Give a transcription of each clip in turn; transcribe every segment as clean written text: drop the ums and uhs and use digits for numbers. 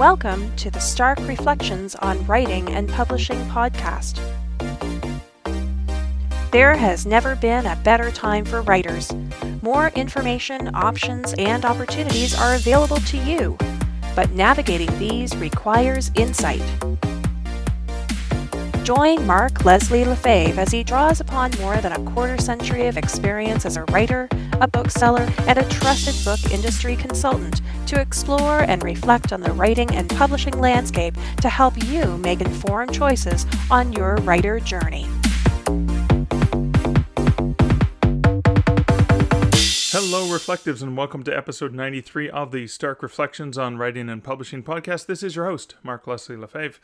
Welcome to the Stark Reflections on Writing and Publishing podcast. There has never been a better time for writers. More information, options, and opportunities are available to you, but navigating these requires insight. Join Mark Leslie Lefebvre as he draws upon more than a quarter century of experience as a writer, a bookseller, and a trusted book industry consultant to explore and reflect on the writing and publishing landscape to help you make informed choices on your writer journey. Hello, Reflectives, and welcome to episode 93 of the Stark Reflections on Writing and Publishing podcast. This is your host, Mark Leslie Lefebvre.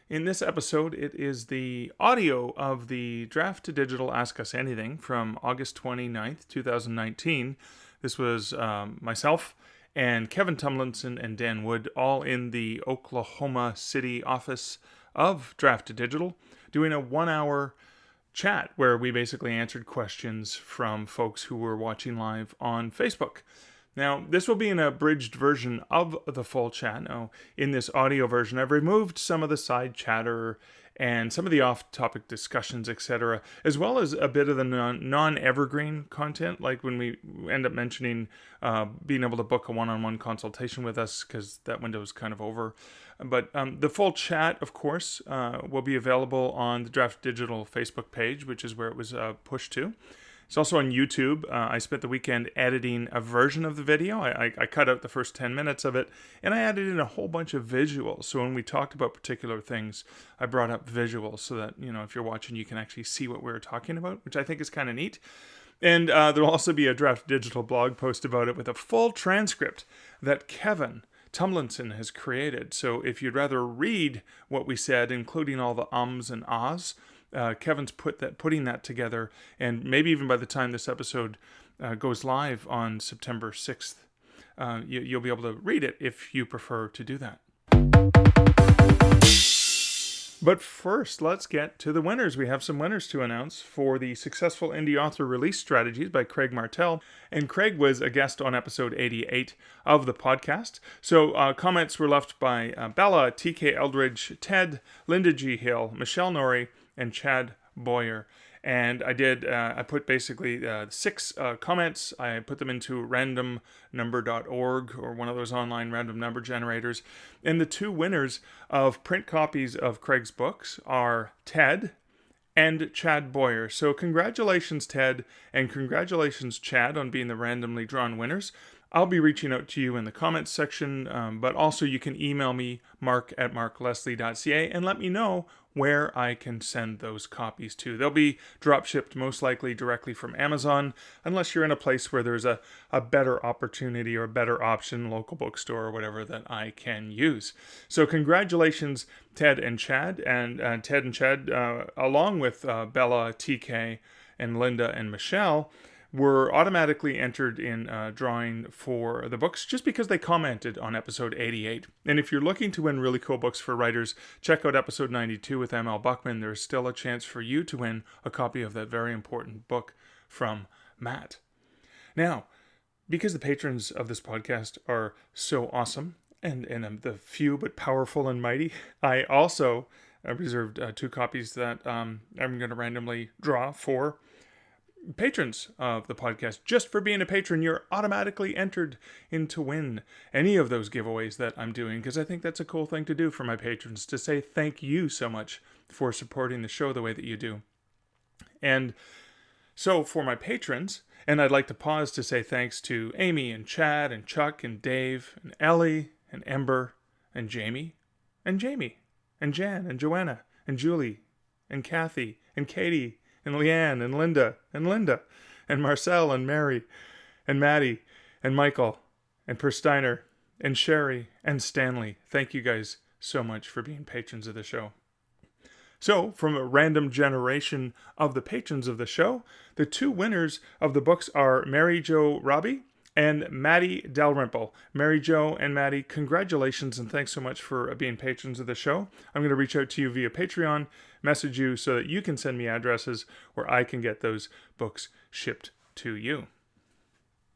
In this episode, it is the audio of the Draft2Digital Ask Us Anything from August 29th, 2019. This was myself and Kevin Tumlinson and Dan Wood, all in the Oklahoma City office of Draft2Digital, doing a 1-hour chat where we basically answered questions from folks who were watching live on Facebook. Now, this will be an abridged version of the full chat. Now, in this audio version, I've removed some of the side chatter and some of the off-topic discussions, etc., as well as a bit of the non-evergreen content, like when we end up mentioning being able to book a one-on-one consultation with us, because that window is kind of over. But the full chat, of course, will be available on the Draft2Digital Facebook page, which is where it was pushed to. It's also on YouTube. I spent the weekend editing a version of the video. I cut out the first 10 minutes of it, and I added in a whole bunch of visuals. So when we talked about particular things, I brought up visuals so that, if you're watching, you can actually see what we were talking about, which I think is kind of neat. And there'll also be a Draft2Digital blog post about it with a full transcript that Kevin Tumlinson has created. So if you'd rather read what we said, including all the ums and ahs, Kevin's putting that together, and maybe even by the time this episode goes live on September 6th, you'll be able to read it if you prefer to do that. But first, let's get to the winners. We have some winners to announce for the Successful Indie Author Release Strategies by Craig Martell. And Craig was a guest on episode 88 of the podcast. So comments were left by Bella, TK Eldridge, Ted, Linda G. Hill, Michelle Norrie, and Chad Boyer. And I put basically 6 comments. I put them into randomnumber.org or one of those online random number generators. And the 2 winners of print copies of Craig's books are Ted and Chad Boyer. So congratulations, Ted, and congratulations, Chad, on being the randomly drawn winners. I'll be reaching out to you in the comments section, but also you can email me, mark@markleslie.ca, and let me know where I can send those copies to. They'll be drop shipped most likely directly from Amazon, unless you're in a place where there's a better opportunity or a better option, local bookstore or whatever, that I can use. So congratulations, Ted and Chad, and Ted and Chad, along with Bella, TK, and Linda and Michelle, were automatically entered in drawing for the books just because they commented on episode 88. And if you're looking to win really cool books for writers, check out episode 92 with M.L. Buckman. There's still a chance for you to win a copy of that very important book from Matt. Now, because the patrons of this podcast are so awesome, and the few but powerful and mighty, I also reserved 2 copies that I'm going to randomly draw for patrons of the podcast. Just for being a patron, you're automatically entered in to win any of those giveaways that I'm doing, because I think that's a cool thing to do for my patrons, to say thank you so much for supporting the show the way that you do. And so for my patrons, and I'd like to pause to say thanks to Amy and Chad and Chuck and Dave and Ellie and Ember and Jamie and Jan and Joanna and Julie and Kathy and Katie and Leanne, and Linda, and Marcel, and Mary, and Maddie, and Michael, and Per Steiner, and Sherry, and Stanley. Thank you guys so much for being patrons of the show. So, from a random generation of the patrons of the show, the 2 winners of the books are Mary Jo Robbie and Maddie Dalrymple. Mary Jo and Maddie, congratulations and thanks so much for being patrons of the show. I'm going to reach out to you via Patreon, message you so that you can send me addresses where I can get those books shipped to you.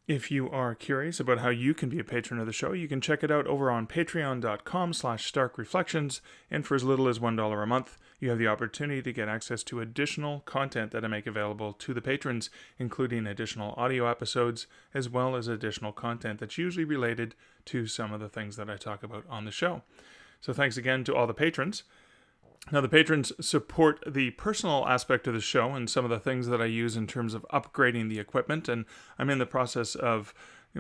If you are curious about how you can be a patron of the show, you can check it out over on patreon.com/starkreflections, and for as little as $1 a month, you have the opportunity to get access to additional content that I make available to the patrons, including additional audio episodes, as well as additional content that's usually related to some of the things that I talk about on the show. So thanks again to all the patrons. Now, the patrons support the personal aspect of the show and some of the things that I use in terms of upgrading the equipment, and I'm in the process of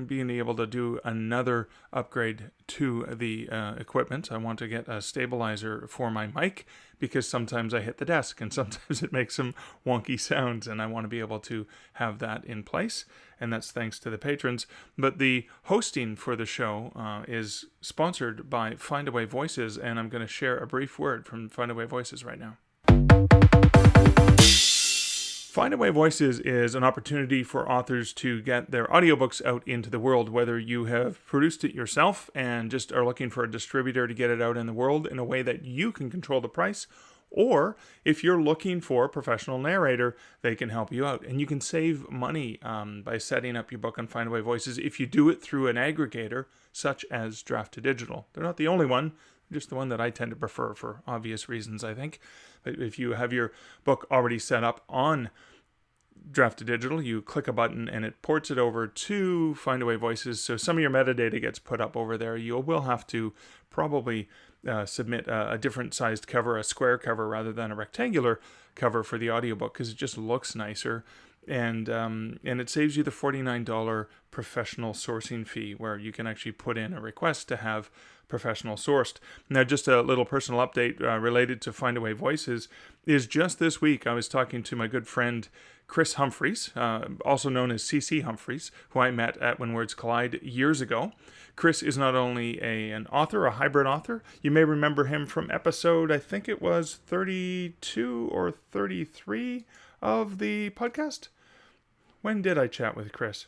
being able to do another upgrade to the equipment. I want to get a stabilizer for my mic because sometimes I hit the desk and sometimes it makes some wonky sounds, and I want to be able to have that in place, and that's thanks to the patrons. But the hosting for the show is sponsored by Findaway Voices, and I'm going to share a brief word from Findaway Voices right now. Findaway Voices is an opportunity for authors to get their audiobooks out into the world, whether you have produced it yourself and just are looking for a distributor to get it out in the world in a way that you can control the price, or if you're looking for a professional narrator, they can help you out. And you can save money by setting up your book on Findaway Voices if you do it through an aggregator such as Draft2Digital. They're not the only one, just the one that I tend to prefer for obvious reasons, I think. But if you have your book already set up on Draft2Digital, you click a button and it ports it over to Findaway Voices. So some of your metadata gets put up over there. You will have to probably submit a different sized cover, a square cover rather than a rectangular cover for the audiobook, because it just looks nicer. And it saves you the $49 professional sourcing fee, where you can actually put in a request to have professional sourced. Now, just a little personal update related to Findaway Voices is just this week I was talking to my good friend Chris Humphreys, also known as CC Humphreys, who I met at When Words Collide years ago. Chris is not only an author, a hybrid author. You may remember him from episode, I think it was 32 or 33 of the podcast. When did I chat with Chris?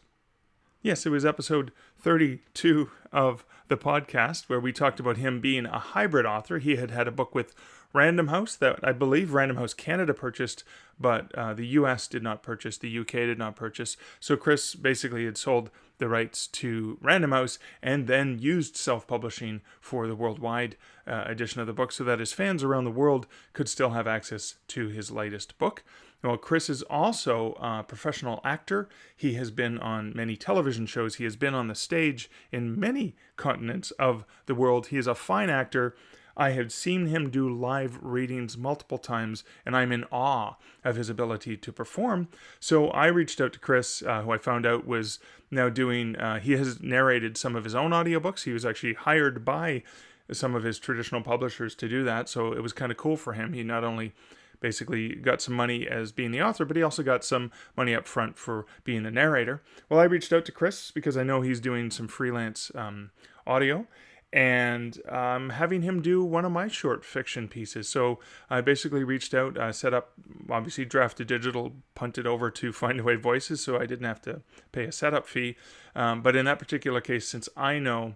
Yes, it was episode 32 of the podcast, where we talked about him being a hybrid author. He had a book with Random House that I believe Random House Canada purchased, but the US did not purchase, the UK did not purchase. So Chris basically had sold the rights to Random House and then used self-publishing for the worldwide edition of the book so that his fans around the world could still have access to his latest book. Well, Chris is also a professional actor. He has been on many television shows. He has been on the stage in many continents of the world. He is a fine actor. I have seen him do live readings multiple times, and I'm in awe of his ability to perform. So I reached out to Chris, who I found out was now doing, he has narrated some of his own audiobooks. He was actually hired by some of his traditional publishers to do that, so it was kind of cool for him. He not only basically got some money as being the author, but he also got some money up front for being the narrator. Well, I reached out to Chris because I know he's doing some freelance audio, and having him do one of my short fiction pieces. So I basically reached out, set up, obviously Draft2Digital punted over to Findaway Voices, so I didn't have to pay a setup fee. But in that particular case, since I know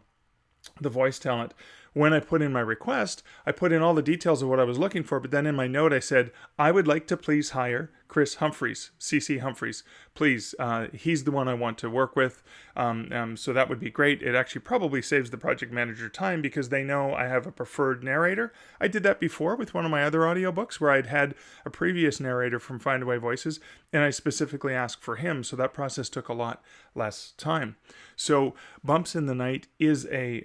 the voice talent, when I put in my request, I put in all the details of what I was looking for, but then in my note I said, I would like to please hire Chris Humphreys, CC Humphreys. Please, he's the one I want to work with, so that would be great. It actually probably saves the project manager time because they know I have a preferred narrator. I did that before with one of my other audiobooks where I'd had a previous narrator from Findaway Voices, and I specifically asked for him, so that process took a lot less time. So Bumps in the Night is a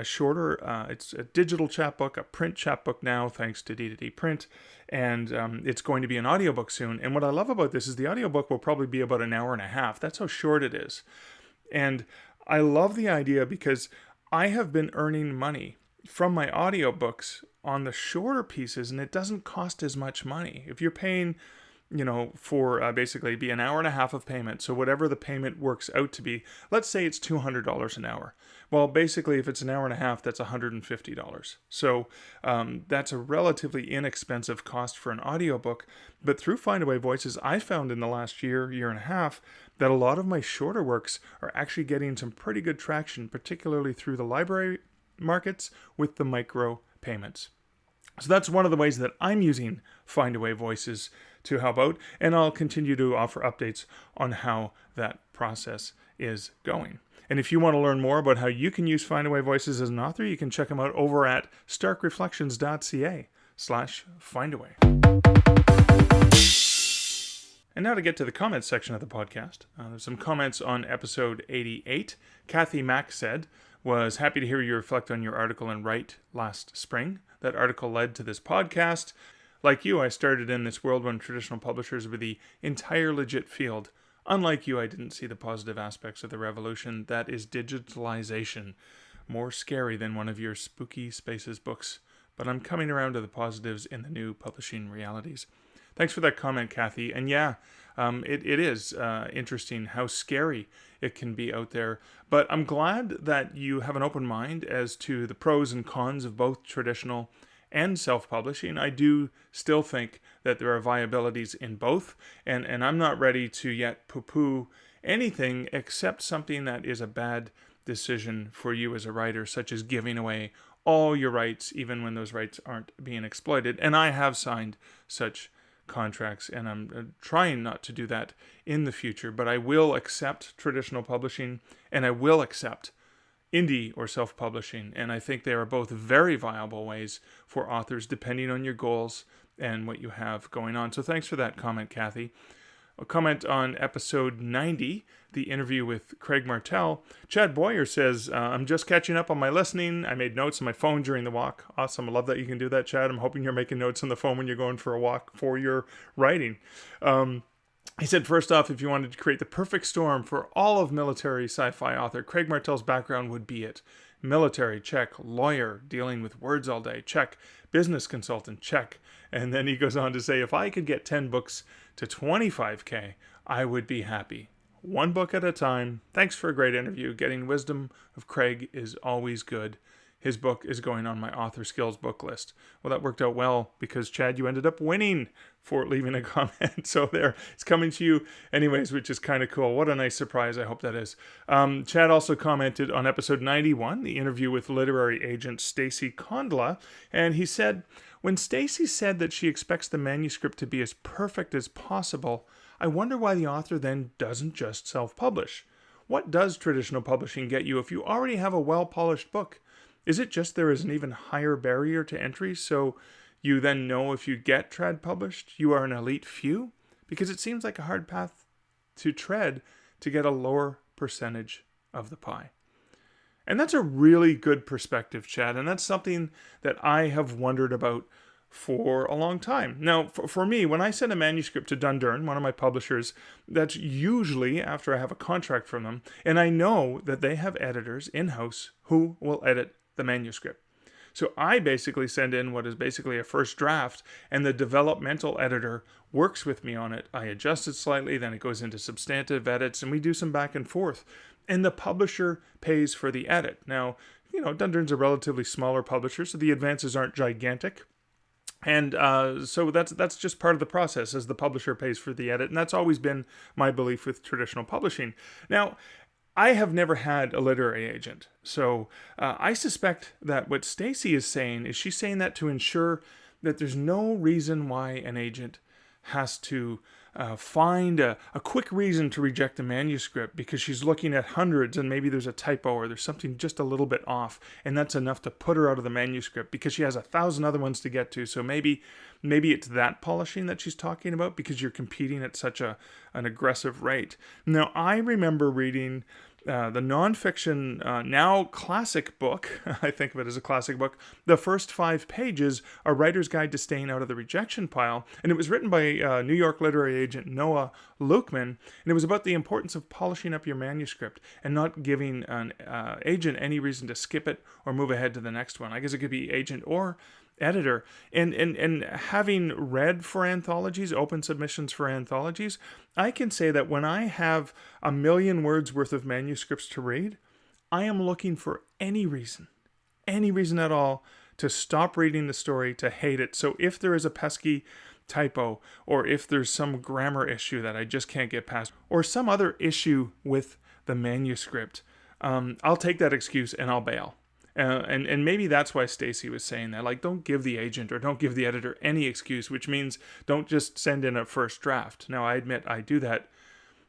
shorter, it's a digital chapbook, a print chapbook now, thanks to D2D Print, and it's going to be an audiobook soon. And what I love about this is the audiobook will probably be about an hour and a half. That's how short it is. And I love the idea because I have been earning money from my audiobooks on the shorter pieces, and it doesn't cost as much money. If you're paying, for basically be an hour and a half of payment, so whatever the payment works out to be, let's say it's $200 an hour. Well, basically, if it's an hour and a half, that's $150. So that's a relatively inexpensive cost for an audiobook. But through Findaway Voices, I found in the last year and a half, that a lot of my shorter works are actually getting some pretty good traction, particularly through the library markets with the micro payments. So that's one of the ways that I'm using Findaway Voices to help out, and I'll continue to offer updates on how that process is going. And if you want to learn more about how you can use Findaway Voices as an author, you can check them out over at starkreflections.ca/Findaway. And now to get to the comments section of the podcast. There's some comments on episode 88. Kathy Mack said, was happy to hear you reflect on your article in Write last spring. That article led to this podcast. Like you, I started in this world when traditional publishers were the entire legit field. Unlike you, I didn't see the positive aspects of the revolution that is digitalization. More scary than one of your spooky spaces books. But I'm coming around to the positives in the new publishing realities. Thanks for that comment, Kathy. And yeah, it is interesting how scary it can be out there. But I'm glad that you have an open mind as to the pros and cons of both traditional and self-publishing. I do still think that there are viabilities in both. And I'm not ready to yet poo-poo anything except something that is a bad decision for you as a writer, such as giving away all your rights, even when those rights aren't being exploited. And I have signed such contracts, and I'm trying not to do that in the future, but I will accept traditional publishing and I will accept indie or self-publishing, and I think they are both very viable ways for authors depending on your goals and what you have going on. So thanks for that comment, Kathy. A comment on episode 90, the interview with Craig Martell. Chad Boyer says, I'm just catching up on my listening. I made notes on my phone during the walk. Awesome. I love that you can do that, Chad. I'm hoping you're making notes on the phone when you're going for a walk for your writing. He said, first off, if you wanted to create the perfect storm for all of military sci-fi author, Craig Martell's background would be it. Military, check. Lawyer, dealing with words all day, check. Business consultant, check. And then he goes on to say, if I could get 10 books to $25,000, I would be happy. One book at a time. Thanks for a great interview. Getting wisdom of Craig is always good. His book is going on my author skills book list. Well, that worked out well because, Chad, you ended up winning for leaving a comment. So there, it's coming to you anyways, which is kind of cool. What a nice surprise. I hope that is. Chad also commented on episode 91, the interview with literary agent Stacy Kondla. And he said, when Stacy said that she expects the manuscript to be as perfect as possible, I wonder why the author then doesn't just self-publish. What does traditional publishing get you if you already have a well-polished book? Is it just there is an even higher barrier to entry, so you then know if you get trad published, you are an elite few? Because it seems like a hard path to tread to get a lower percentage of the pie. And that's a really good perspective, Chad, and that's something that I have wondered about for a long time. Now, for me, when I send a manuscript to Dundurn, one of my publishers, that's usually after I have a contract from them, and I know that they have editors in-house who will edit the manuscript. So I basically send in what is basically a first draft, and the developmental editor works with me on it. I adjust it slightly, then it goes into substantive edits, and we do some back and forth. And the publisher pays for the edit. Now, Dundurn's a relatively smaller publisher, so the advances aren't gigantic. And so that's just part of the process, as the publisher pays for the edit. And that's always been my belief with traditional publishing. Now, I have never had a literary agent. So I suspect that what Stacy is saying is she's saying that to ensure that there's no reason why an agent has to find a quick reason to reject a manuscript because she's looking at hundreds and maybe there's a typo or there's something just a little bit off, and that's enough to put her out of the manuscript because she has 1,000 other ones to get to. So maybe it's that polishing that she's talking about because you're competing at such an aggressive rate. Now, I remember reading the nonfiction, now classic book, I think of it as a classic book, the first 5 pages, A Writer's Guide to Staying Out of the Rejection Pile, and it was written by New York literary agent Noah Lukeman, and it was about the importance of polishing up your manuscript and not giving an agent any reason to skip it or move ahead to the next one. I guess it could be agent or editor, and having read for anthologies, open submissions for anthologies, I can say that when I have 1 million words worth of manuscripts to read, I am looking for any reason at all to stop reading the story, to hate it. So if there is a pesky typo, or if there's some grammar issue that I just can't get past, or some other issue with the manuscript, I'll take that excuse and I'll bail. And maybe that's why Stacy was saying that. Like, don't give the agent or don't give the editor any excuse, which means don't just send in a first draft. Now, I admit I do that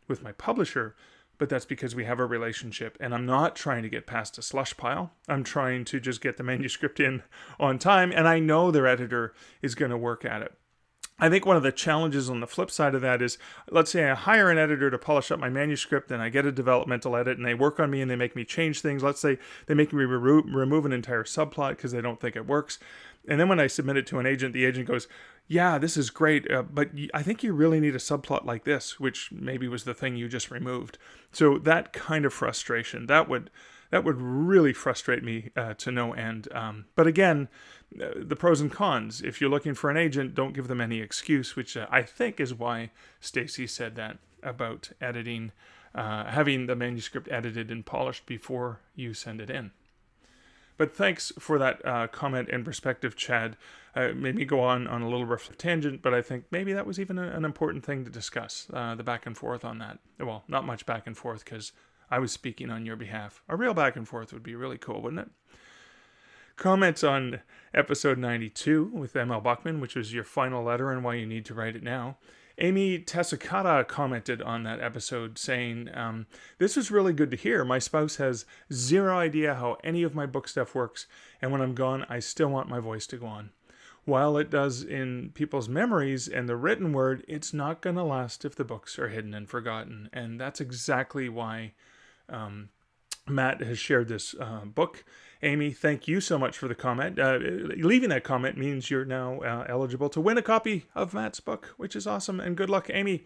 with my publisher, but that's because we have a relationship, and I'm not trying to get past a slush pile. I'm trying to just get the manuscript in on time, and I know their editor is going to work at it. I think one of the challenges on the flip side of that is, let's say I hire an editor to polish up my manuscript, and I get a developmental edit, and they work on me and they make me change things. Let's say they make me remove an entire subplot because they don't think it works. And then when I submit it to an agent, the agent goes, yeah, this is great, but I think you really need a subplot like this, which maybe was the thing you just removed. So that kind of frustration, that would really frustrate me to no end. But again, the pros and cons. If you're looking for an agent, don't give them any excuse, which I think is why Stacy said that about editing, having the manuscript edited and polished before you send it in. But thanks for that comment and perspective, Chad. Made me go on a little tangent, but I think maybe that was even an important thing to discuss, the back and forth on that. Well, not much back and forth because I was speaking on your behalf. A real back and forth would be really cool, wouldn't it? Comments on episode 92 with M.L. Buckman, which was your final letter and why you need to write it now. Amy Tessakata commented on that episode saying, this is really good to hear. My spouse has zero idea how any of my book stuff works, and when I'm gone, I still want my voice to go on. While it does in people's memories and the written word, it's not going to last if the books are hidden and forgotten. And that's exactly why Matt has shared this book. Amy, thank you so much for the comment. Leaving that comment means you're now eligible to win a copy of Matt's book, which is awesome. And good luck, Amy.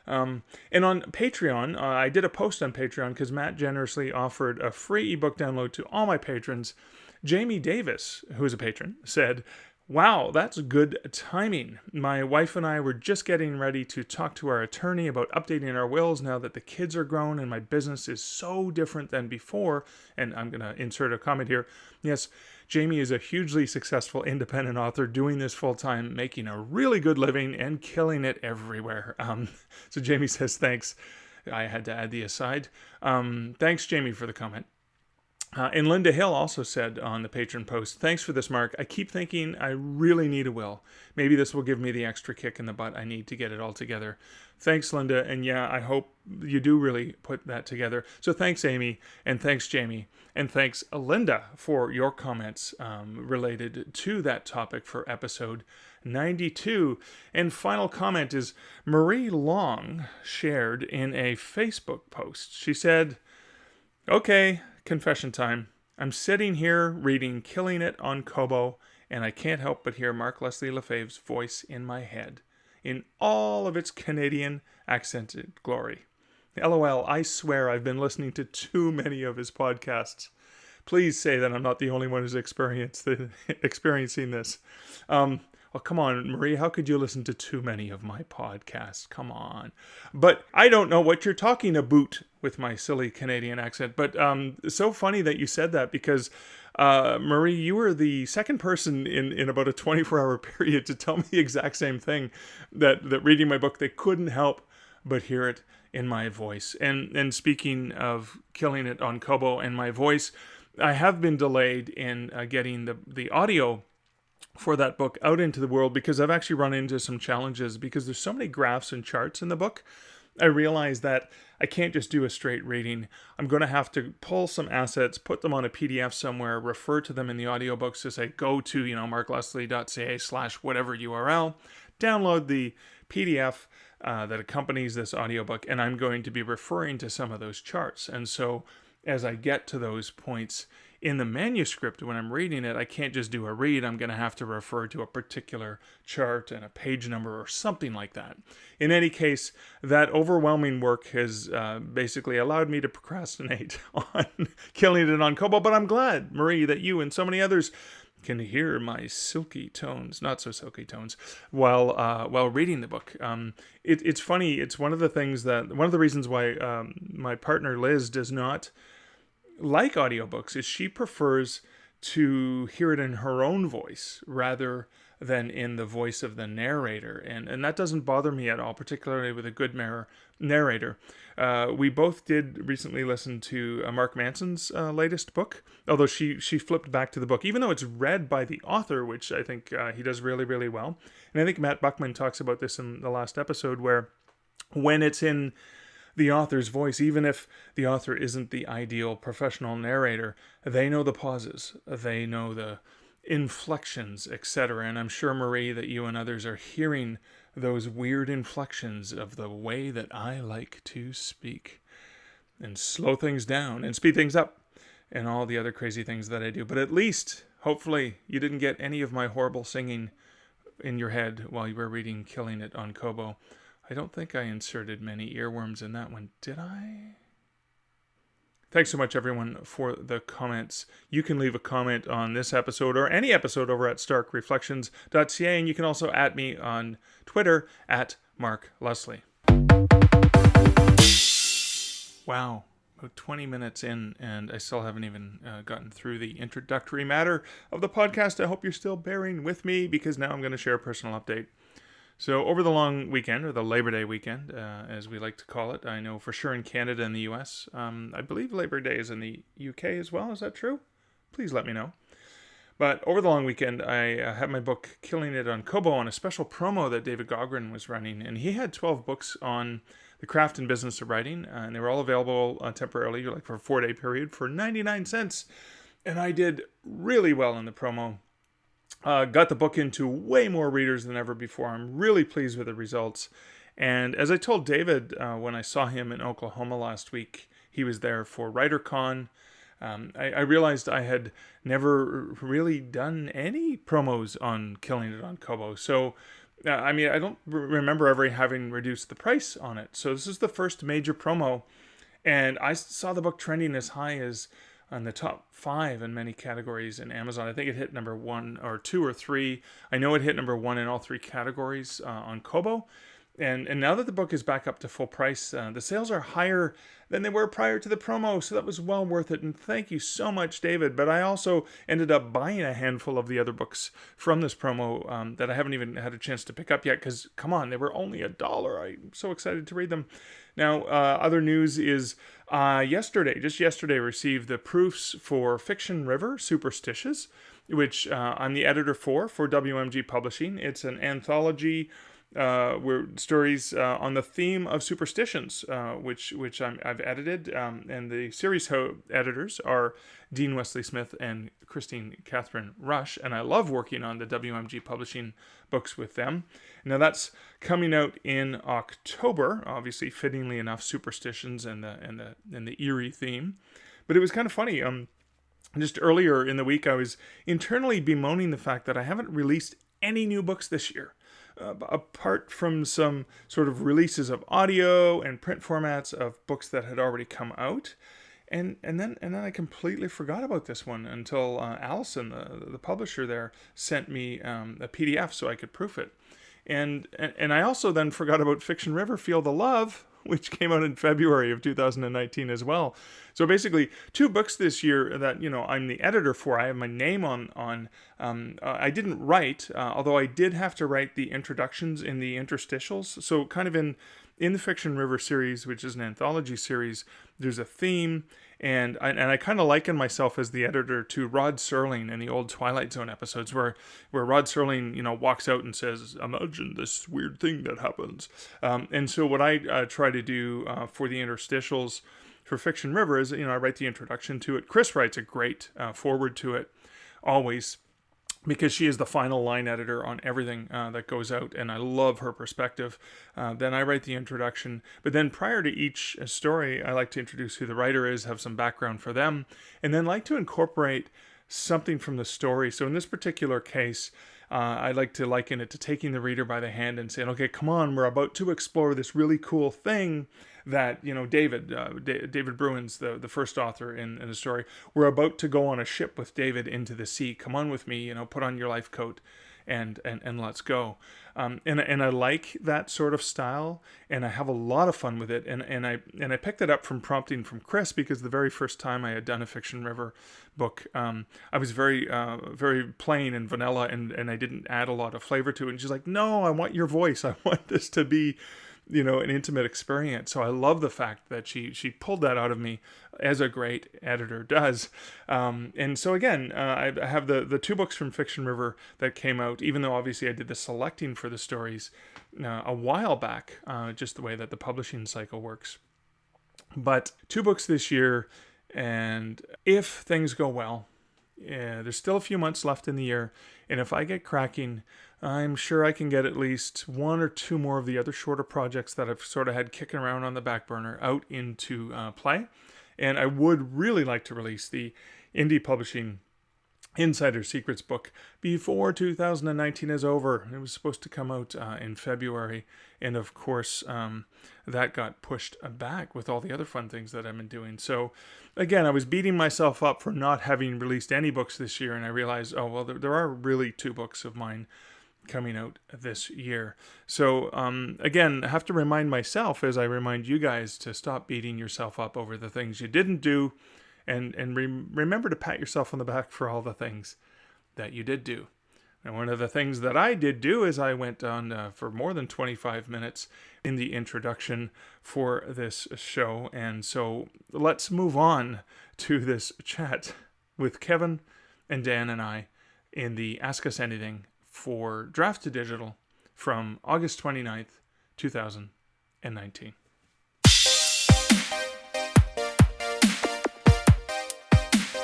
And on Patreon, I did a post on Patreon because Matt generously offered a free ebook download to all my patrons. Jamie Davis, who is a patron, said, wow, that's good timing. My wife and I were just getting ready to talk to our attorney about updating our wills now that the kids are grown and my business is so different than before. And I'm going to insert a comment here. Yes, Jamie is a hugely successful independent author doing this full time, making a really good living and killing it everywhere. So Jamie says, thanks. I had to add the aside. Thanks, Jamie, for the comment. And Linda Hill also said on the patron post, thanks for this, Mark. I keep thinking I really need a will. Maybe this will give me the extra kick in the butt I need to get it all together. Thanks, Linda. And yeah, I hope you do really put that together. So thanks, Amy. And thanks, Jamie. And thanks, Linda, for your comments related to that topic for episode 92. And final comment is Marie Long shared in a Facebook post. She said, okay, confession time. I'm sitting here reading Killing It on Kobo, and I can't help but hear Mark Leslie Lefebvre's voice in my head, in all of its Canadian accented glory. LOL, I swear I've been listening to too many of his podcasts. Please say that I'm not the only one who's experiencing this. Oh, come on, Marie, how could you listen to too many of my podcasts? Come on. But I don't know what you're talking about with my silly Canadian accent. But so funny that you said that because, Marie, you were the second person in about a 24-hour period to tell me the exact same thing, that reading my book, they couldn't help but hear it in my voice. And speaking of Killing It on Kobo and my voice, I have been delayed in getting the audio for that book out into the world because I've actually run into some challenges because there's so many graphs and charts in the book. I realized that I can't just do a straight reading. I'm going to have to pull some assets, put them on a PDF somewhere, refer to them in the audiobooks to say, go to, markleslie.ca/whatever URL, download the PDF that accompanies this audiobook, and I'm going to be referring to some of those charts. And so as I get to those points in the manuscript, when I'm reading it, I can't just do a read. I'm going to have to refer to a particular chart and a page number or something like that. In any case, that overwhelming work has basically allowed me to procrastinate on Killing It on Kobo. But I'm glad, Marie, that you and so many others can hear my silky tones, not so silky tones, while reading the book. It's funny. It's one of the reasons why my partner Liz does not like audiobooks is she prefers to hear it in her own voice rather than in the voice of the narrator. And that doesn't bother me at all, particularly with a good narrator. We both did recently listen to Mark Manson's latest book, although she flipped back to the book, even though it's read by the author, which I think he does really, really well. And I think Matt Buckman talks about this in the last episode, where when it's in the author's voice, even if the author isn't the ideal professional narrator. They know the pauses, they know the inflections, etc. And I'm sure, Marie, that you and others are hearing those weird inflections of the way that I like to speak, and slow things down and speed things up and all the other crazy things that I do. But at least, hopefully, you didn't get any of my horrible singing in your head while you were reading Killing It on Kobo. I don't think I inserted many earworms in that one, did I? Thanks so much, everyone, for the comments. You can leave a comment on this episode or any episode over at starkreflections.ca, and you can also @ me on Twitter at Mark Leslie. Wow, about 20 minutes in, and I still haven't even gotten through the introductory matter of the podcast. I hope you're still bearing with me, because now I'm going to share a personal update. So over the long weekend, or the Labor Day weekend, as we like to call it, I know for sure in Canada and the US, I believe Labor Day is in the UK as well. Is that true? Please let me know. But over the long weekend, I had my book Killing It on Kobo on a special promo that David Gaughran was running, and he had 12 books on the craft and business of writing, and they were all available temporarily, like for a 4-day period, for 99 cents. And I did really well in the promo. Got the book into way more readers than ever before. I'm really pleased with the results. And as I told David when I saw him in Oklahoma last week, he was there for WriterCon. I realized I had never really done any promos on Killing It on Kobo. So, I don't remember ever having reduced the price on it. So this is the first major promo. And I saw the book trending as high as on the top 5 in many categories in Amazon. I think it hit number 1 or 2 or 3. I know it hit number 1 in all 3 categories on Kobo. And now that the book is back up to full price, the sales are higher than they were prior to the promo, so that was well worth it. And thank you so much, David. But I also ended up buying a handful of the other books from this promo that I haven't even had a chance to pick up yet, because, come on, they were only $1. I'm so excited to read them. Now, other news is just yesterday, received the proofs for Fiction River, Superstitious, which I'm the editor for WMG Publishing. It's an anthology where stories on the theme of superstitions, which I've edited, and the series editors are Dean Wesley Smith and Christine Catherine Rush, and I love working on the WMG Publishing books with them. Now that's coming out in October, obviously fittingly enough, superstitions and the eerie theme. But it was kind of funny. Just earlier in the week, I was internally bemoaning the fact that I haven't released any new books this year. Apart from some sort of releases of audio and print formats of books that had already come out. And then I completely forgot about this one until Allison, the publisher there, sent me a PDF so I could proof it. And I also then forgot about Fiction River, Feel the Love, which came out in February of 2019 as well. So basically, 2 books this year that, I'm the editor for. I have my name on. I didn't write, although I did have to write the introductions in the interstitials. So kind of in the Fiction River series, which is an anthology series, there's a theme, and I kind of liken myself as the editor to Rod Serling in the old Twilight Zone episodes, where Rod Serling, walks out and says, "Imagine this weird thing that happens." And so what I try to do for the interstitials for Fiction River is, I write the introduction to it. Chris writes a great forward to it, always, because she is the final line editor on everything that goes out, and I love her perspective. Then I write the introduction, but then prior to each story, I like to introduce who the writer is, have some background for them, and then like to incorporate something from the story. So in this particular case, I like to liken it to taking the reader by the hand and saying, okay, come on, we're about to explore this really cool thing that, David Bruin's the first author in the story. We're about to go on a ship with David into the sea. Come on with me, put on your life coat and let's go. And I like that sort of style, and I have a lot of fun with it. And I picked it up from prompting from Chris, because the very first time I had done a Fiction River book, I was very very plain and vanilla, and I didn't add a lot of flavor to it. And she's like, "No, I want your voice. I want this to be an intimate experience." So I love the fact that she pulled that out of me, as a great editor does. And so again, I have the 2 books from Fiction River that came out, even though obviously I did the selecting for the stories a while back, just the way that the publishing cycle works. But 2 books this year, and if things go well, there's still a few months left in the year, and if I get cracking, I'm sure I can get at least 1 or 2 more of the other shorter projects that I've sort of had kicking around on the back burner out into play. And I would really like to release the indie publishing Insider Secrets book before 2019 is over. It was supposed to come out in February, and of course that got pushed back with all the other fun things that I've been doing. So again, I was beating myself up for not having released any books this year, and I realized, oh well, there are really 2 books of mine coming out this year. So again, I have to remind myself, as I remind you guys, to stop beating yourself up over the things you didn't do, and remember to pat yourself on the back for all the things that you did do. And one of the things that I did do is I went on for more than 25 minutes in the introduction for this show. And so let's move on to this chat with Kevin and Dan and I in the Ask Us Anything for Draft2Digital from August 29th, 2019.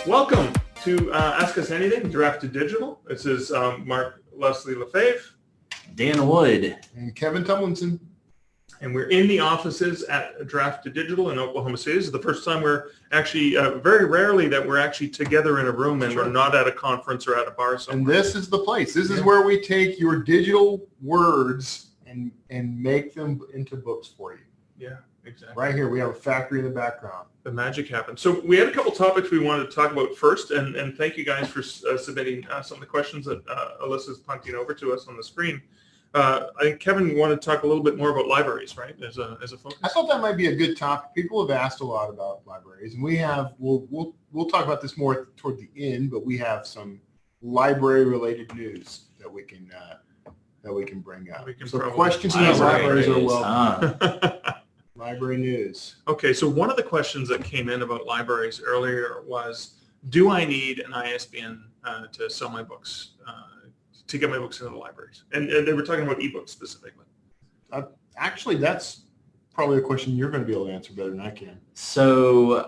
Welcome to Ask Us Anything, Draft2Digital. This is Mark Leslie Lefebvre, Dan Wood, and Kevin Tumlinson. And we're in the offices at Draft2Digital in Oklahoma City. This is the first time we're actually, very rarely that we're actually together in a room, and we're not at a conference or at a bar somewhere. And this is the place. This is where we take your digital words and make them into books for you. Yeah, exactly. Right here, we have a factory in the background. The magic happens. So we had a couple topics we wanted to talk about first, and thank you guys for submitting some of the questions that Alyssa's punting over to us on the screen. I think Kevin wanted to talk a little bit more about libraries, right, as a focus. I thought that might be a good topic. People have asked a lot about libraries, and we'll talk about this more toward the end. But we have some library-related news that we can bring up. So questions about libraries are welcome. Library news. Okay, so one of the questions that came in about libraries earlier was, do I need an ISBN to sell my books, to get my books into the libraries? And they were talking about eBooks specifically. Actually, that's probably a question you're going to be able to answer better than I can. So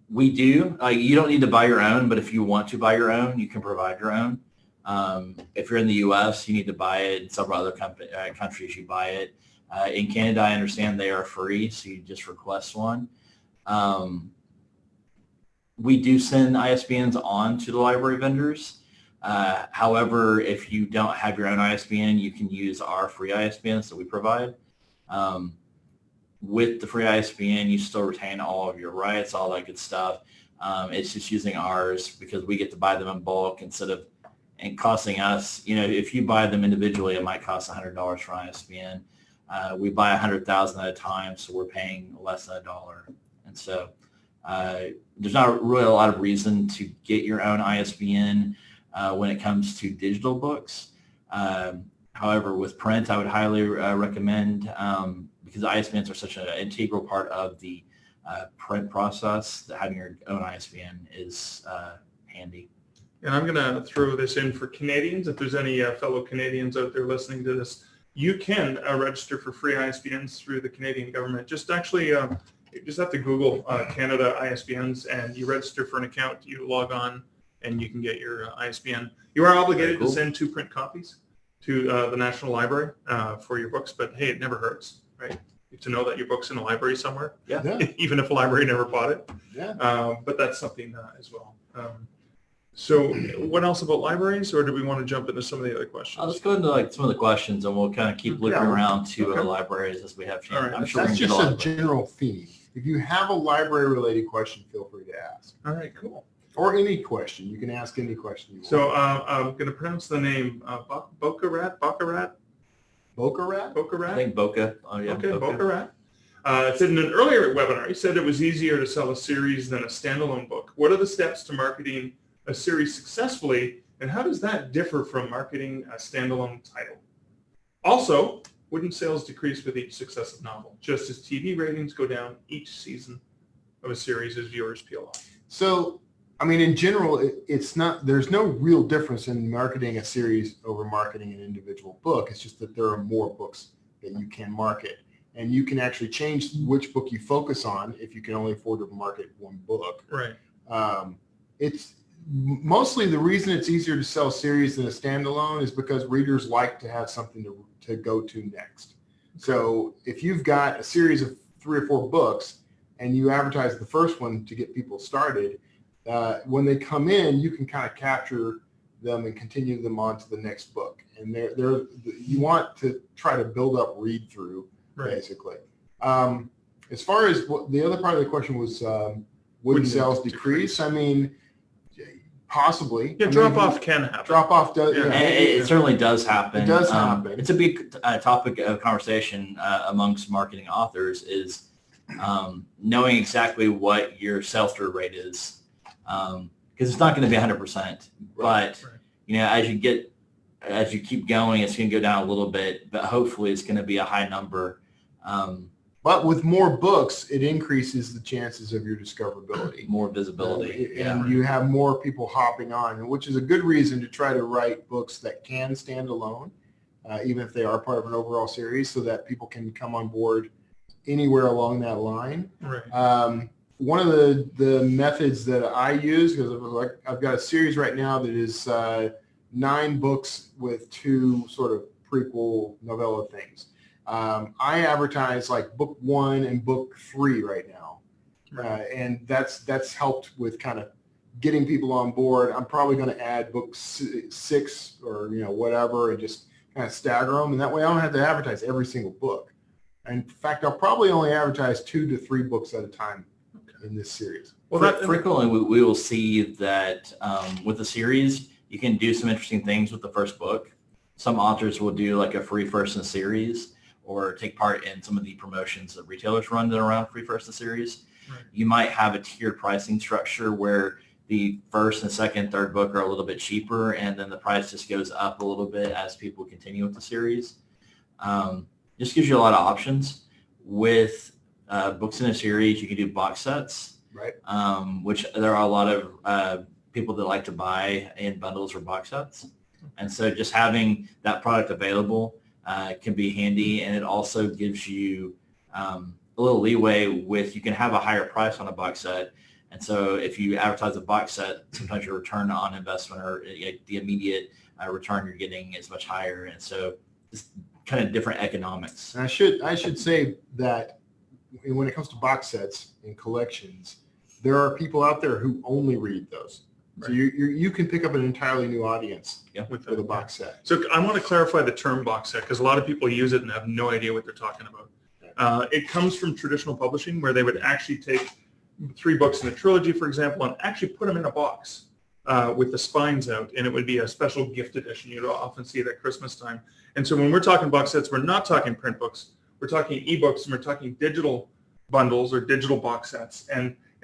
we do. You don't need to buy your own, but if you want to buy your own, you can provide your own. If you're in the U.S., you need to buy it. In several other countries, you buy it. In Canada, I understand they are free, so you just request one. We do send ISBNs on to the library vendors. However, if you don't have your own ISBN, you can use our free ISBNs that we provide. With the free ISBN, you still retain all of your rights, all that good stuff. It's just using ours because we get to buy them in bulk instead of and costing us, if you buy them individually, it might cost $100 for an ISBN. We buy 100,000 at a time, so we're paying less than $1. And so there's not really a lot of reason to get your own ISBN when it comes to digital books. However, with print, I would highly recommend, because ISBNs are such an integral part of the print process, that having your own ISBN is handy. And I'm going to throw this in for Canadians. If there's any fellow Canadians out there listening to this, you can register for free ISBNs through the Canadian government. Just actually, you just have to Google Canada ISBNs, and you register for an account. You log on, and you can get your ISBN. You are obligated to send 2 print copies to the National Library for your books, but hey, it never hurts, right? To know that your book's in a library somewhere, even if a library never bought it. Yeah. But that's something as well. So what else about libraries, or do we want to jump into some of the other questions? Let's go into some of the questions, and we'll kind of keep looping around to libraries as we have chance. All right. I'm sure That's just a general theme. If you have a library-related question, feel free to ask. All right, cool. Or any question. You can ask any question you want. So I'm going to pronounce the name Bocarat? Bocarat? I think Boca. Oh, yeah. Okay, Bocarat. It said in an earlier webinar, he said it was easier to sell a series than a standalone book. What are the steps to marketing a series successfully, and how does that differ from marketing a standalone title? Also, wouldn't sales decrease with each successive novel, just as TV ratings go down each season of a series as viewers peel off? So, I mean, in general, it's not. There's no real difference in marketing a series over marketing an individual book. It's just that there are more books that you can market. and you can actually change which book you focus on if you can only afford to market one book. Right. It's mostly the reason it's easier to sell series than a standalone is because readers like to have something to go to next. So if you've got a series of 3 or 4 books and you advertise the first one to get people started, when they come in, you can kind of capture them and continue them on to the next book. And you want to try to build up read through, basically. As far as the other part of the question was, would sales decrease? I mean, possibly. Yeah, drop-off can happen. Drop-off does. Yeah. It certainly does happen. It does happen. It's a big topic of conversation amongst marketing authors is knowing exactly what your sell-through rate is, because it's not going to be 100%. But you know, as you keep going, it's going to go down a little bit. But hopefully, it's going to be a high number. But with more books, it increases the chances of your discoverability. More visibility. And you have more people hopping on, which is a good reason to try to write books that can stand alone, even if they are part of an overall series, so that people can come on board anywhere along that line. Right. One of the methods that I use, because I've got a series right now that is 9 books with 2 sort of prequel novella things. I advertise like book 1 and book 3 right now, and that's helped with kind of getting people on board. I'm probably going to add book 6 or whatever, and just kind of stagger them, and that way I don't have to advertise every single book. And in fact, I'll probably only advertise 2 to 3 books at a time in this series. Well, frequently we will see that with a series, you can do some interesting things with the first book. Some authors will do like a free first in a series, or take part in some of the promotions that retailers run that are around free first in series. Right. You might have a tiered pricing structure where the first and second, third book are a little bit cheaper, and then the price just goes up a little bit as people continue with the series. Just gives you a lot of options. With books in a series, you can do box sets, right? Which there are a lot of people that like to buy in bundles or box sets. And so just having that product available can be handy, and it also gives you a little leeway with, you can have a higher price on a box set. And so if you advertise a box set, sometimes your return on investment or the immediate return you're getting is much higher. And so it's kind of different economics. And I should say that when it comes to box sets and collections, there are people out there who only read those. Right. So you can pick up an entirely new audience with a box set. So I want to clarify the term box set, because a lot of people use it and have no idea what they're talking about. It comes from traditional publishing, where they would actually take 3 books in a trilogy, for example, and actually put them in a box with the spines out, and it would be a special gift edition. You'd often see it at Christmas time. And so when we're talking box sets, we're not talking print books. We're talking eBooks, and we're talking digital bundles or digital box sets.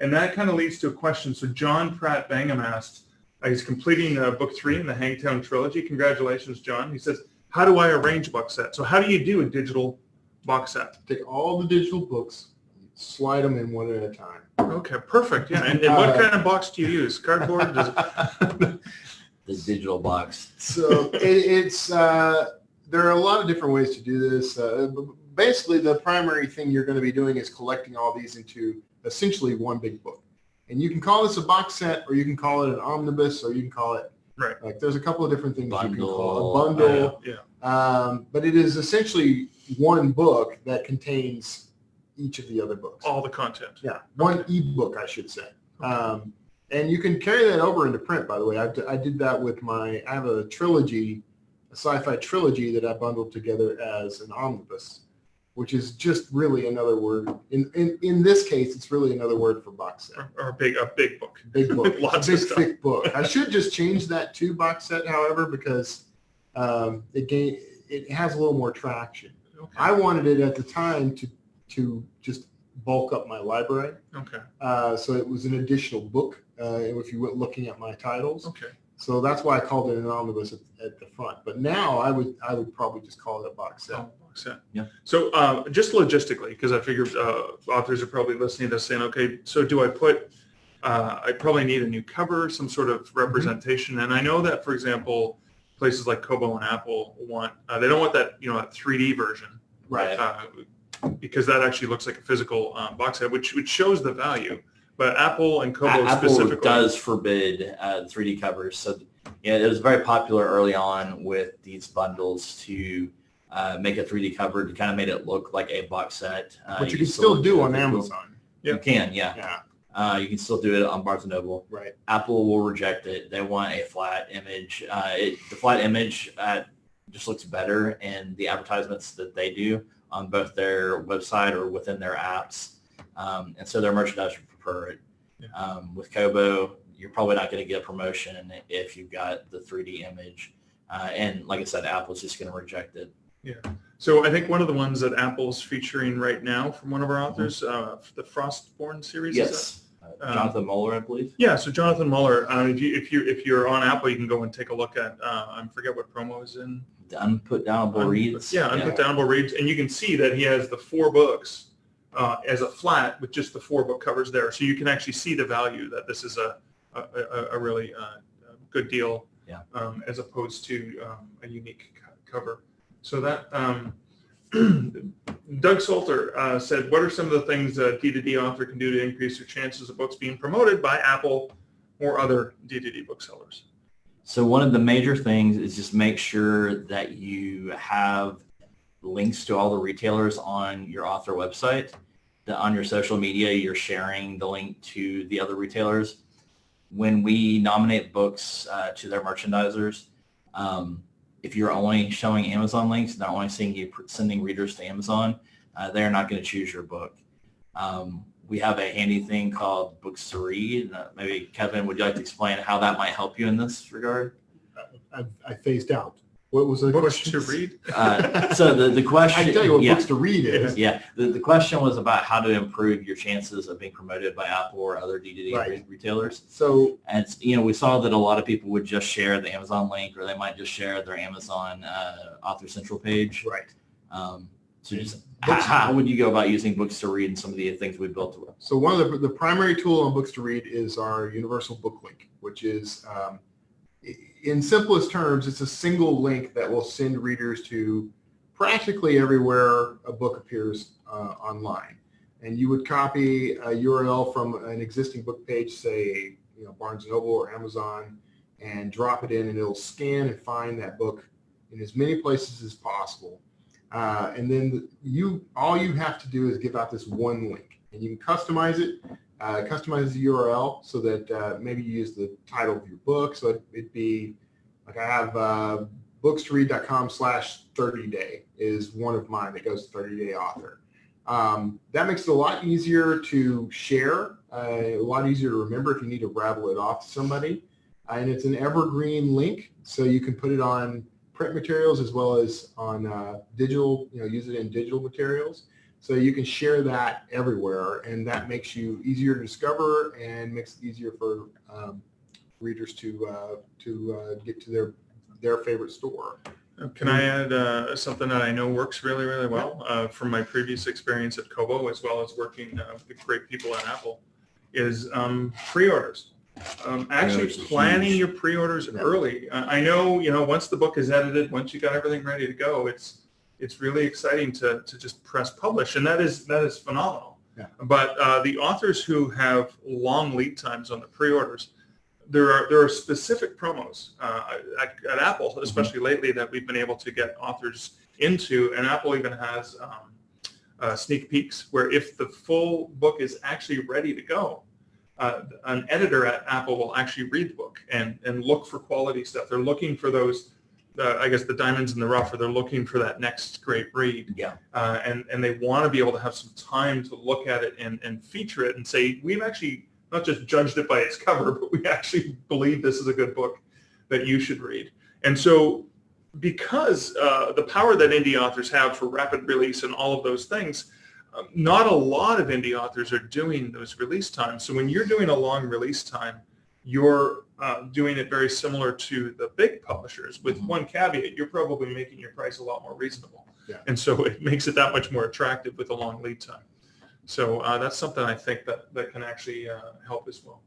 And that kind of leads to a question. So John Pratt Bangham asked, he's completing book 3 in the Hangtown trilogy. Congratulations, John. He says, how do I arrange a box set? So how do you do a digital box set? Take all the digital books, slide them in one at a time. Okay, perfect. Yeah, and what kind of box do you use? Cardboard? The digital box. So it's there are a lot of different ways to do this. Basically, the primary thing you're going to be doing is collecting all these into essentially one big book. And you can call this a box set, or you can call it an omnibus, or you can call it, like, there's a couple of different things you can call it. A bundle. But it is essentially one book that contains each of the other books. All the content. Yeah, one ebook, I should say. And you can carry that over into print, by the way. I did that with I have a trilogy, a sci-fi trilogy that I bundled together as an omnibus, which is just really another word. In this case, it's really another word for box set. Or a big book. Big book. Lots a big, of stuff. Thick book. I should just change that to box set, however, because it has a little more traction. Okay. I wanted it at the time to just bulk up my library. Okay. So it was an additional book if you were looking at my titles. Okay. So that's why I called it an omnibus at the front. But now I would probably just call it a box set. Oh, box set. Yeah. So just logistically, because I figured authors are probably listening to this saying, okay, so do I put, I probably need a new cover, some sort of representation. Mm-hmm. And I know that, for example, places like Kobo and Apple want, they don't want that, that 3D version. Right. because that actually looks like a physical box set, which shows the value. But Apple and Kobo Apple specifically does forbid 3D covers. So yeah, it was very popular early on with these bundles to make a 3D cover to kind of made it look like a box set. Which you can still do on Amazon. You can, yeah. You can still do it on Barnes & Noble. Right. Apple will reject it. They want a flat image. The flat image just looks better in the advertisements that they do on both their website or within their apps. And so their merchandisers prefer it. Yeah. With Kobo, you're probably not going to get a promotion if you've got the 3D image. And like I said, Apple's just going to reject it. Yeah. So I think one of the ones that Apple's featuring right now from one of our authors, the Frostborn series. Yes. Is that? Jonathan Muller, I believe. Yeah. So Jonathan Muller, if you're on Apple, you can go and take a look at. I forget what promo is in. The unputdownable reads. Yeah, unputdownable reads, and you can see that he has the 4 books as a flat with just the 4 book covers there. So you can actually see the value that this is a really good deal. Yeah. As opposed to a unique cover. So that Doug Salter said, what are some of the things a D2D author can do to increase their chances of books being promoted by Apple or other D2D booksellers? So one of the major things is just make sure that you have links to all the retailers on your author website, that on your social media you're sharing the link to the other retailers. When we nominate books to their merchandisers, if you're only showing Amazon links, they're only seeing you sending readers to Amazon, they're not going to choose your book. We have a handy thing called Books to Read. Maybe, Kevin, would you like to explain how that might help you in this regard? I phased out. What was the Books question? to read? So the question... I can tell you what books to read is. Yeah, the question was about how to improve your chances of being promoted by Apple or other D2D retailers. So, and we saw that a lot of people would just share the Amazon link, or they might just share their Amazon Author Central page. Right. So just how would you go about using Books to Read and some of the things we built? So one of the primary tool on Books to Read is our universal book link, which is, in simplest terms, it's a single link that will send readers to practically everywhere a book appears online. And you would copy a URL from an existing book page, say, Barnes & Noble or Amazon, and drop it in, and it'll scan and find that book in as many places as possible. And then all you have to do is give out this one link, and you can customize it, customize the URL so that maybe you use the title of your book. So it'd be like I have bookstoread.com/30day is one of mine that goes to 30-day author. That makes it a lot easier to share, a lot easier to remember if you need to rattle it off to somebody. And it's an evergreen link, so you can put it on print materials as well as on digital, use it in digital materials. So you can share that everywhere, and that makes you easier to discover and makes it easier for readers to get to their favorite store. Can I add something that I know works really, really well from my previous experience at Kobo, as well as working with great people at Apple, is pre-orders. Actually planning your pre-orders early. I know, once the book is edited, once you got everything ready to go, it's really exciting to just press publish, and that is phenomenal. Yeah. But the authors who have long lead times on the pre-orders, there are specific promos at Apple, especially lately, that we've been able to get authors into, and Apple even has sneak peeks where if the full book is actually ready to go, an editor at Apple will actually read the book and look for quality stuff. They're looking for those, I guess, the diamonds in the rough, or they're looking for that next great read. Yeah. And they want to be able to have some time to look at it and feature it and say, we've actually not just judged it by its cover, but we actually believe this is a good book that you should read. And so because the power that indie authors have for rapid release and all of those things, not a lot of indie authors are doing those release times. So when you're doing a long release time, you're doing it very similar to the big publishers, with one caveat: you're probably making your price a lot more reasonable. Yeah. And so it makes it that much more attractive with a long lead time. So that's something I think that can actually help as well.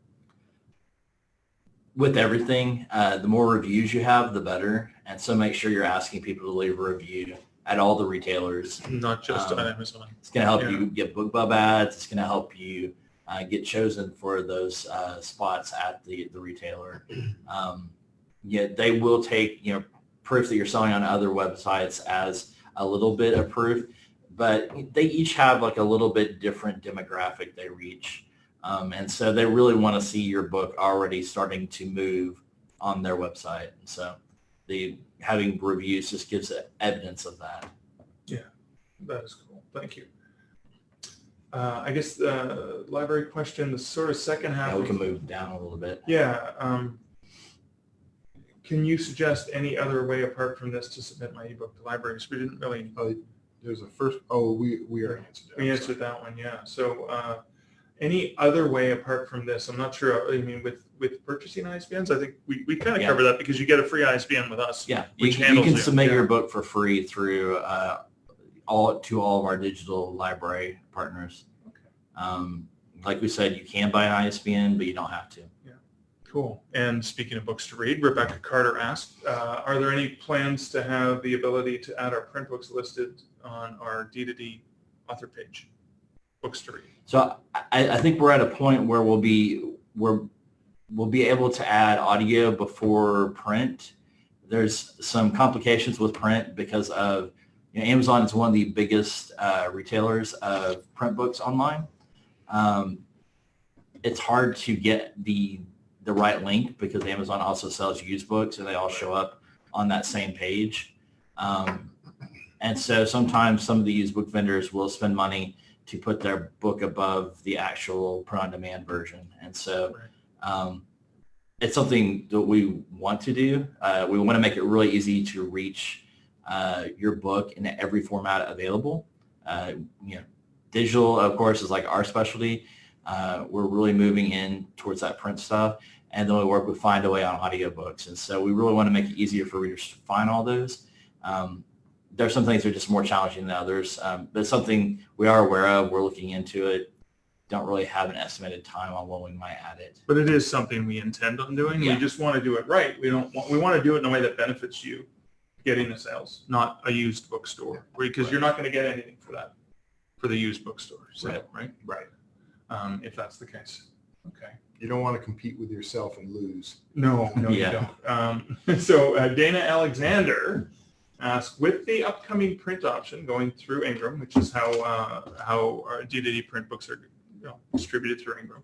With everything, the more reviews you have, the better. And so make sure you're asking people to leave a review. at all the retailers. Not just on Amazon. It's going to help you get BookBub ads. It's going to help you get chosen for those spots at the retailer. They will take proof that you're selling on other websites as a little bit of proof, but they each have like a little bit different demographic they reach. And so they really want to see your book already starting to move on their website. And so having reviews just gives evidence of that. Yeah, that is cool. Thank you. I guess the library question, the sort of second half. Yeah, we can move down a little bit. Yeah. Can you suggest any other way apart from this to submit my ebook to libraries? We didn't really. There's a first. Oh, we already answered that. We answered that one. Yeah. So any other way apart from this? I'm not sure. I mean, with purchasing ISBNs, I think we kind of cover that because you get a free ISBN with us. Yeah. You can submit your book for free through all of our digital library partners. Okay. Like we said, you can buy an ISBN, but you don't have to. Yeah. Cool. And speaking of books to read, Rebecca Carter asked, are there any plans to have the ability to add our print books listed on our D2D author page? Books to read. So I think we're at a point where we'll be able to add audio before print. There's some complications with print because of Amazon is one of the biggest retailers of print books online. It's hard to get the right link because Amazon also sells used books and they all show up on that same page. And so sometimes some of the used book vendors will spend money to put their book above the actual print-on-demand version. And so it's something that we want to do. We want to make it really easy to reach your book in every format available. Digital, of course, is like our specialty. We're really moving in towards that print stuff. And then we work with Findaway on audiobooks. And so we really want to make it easier for readers to find all those. There's some things that are just more challenging than others. But it's something we are aware of. We're looking into it. Don't really have an estimated time on when we might add it. But it is something we intend on doing. Yeah. We just want to do it right. We want to do it in a way that benefits you getting the sales, not a used bookstore, because you're not going to get anything for that, for the used bookstore sale, right? If that's the case. Okay. You don't want to compete with yourself and lose. No, you don't. So Dana Alexander asked, with the upcoming print option going through Ingram, which is how our D2D print books are distributed through Ingram,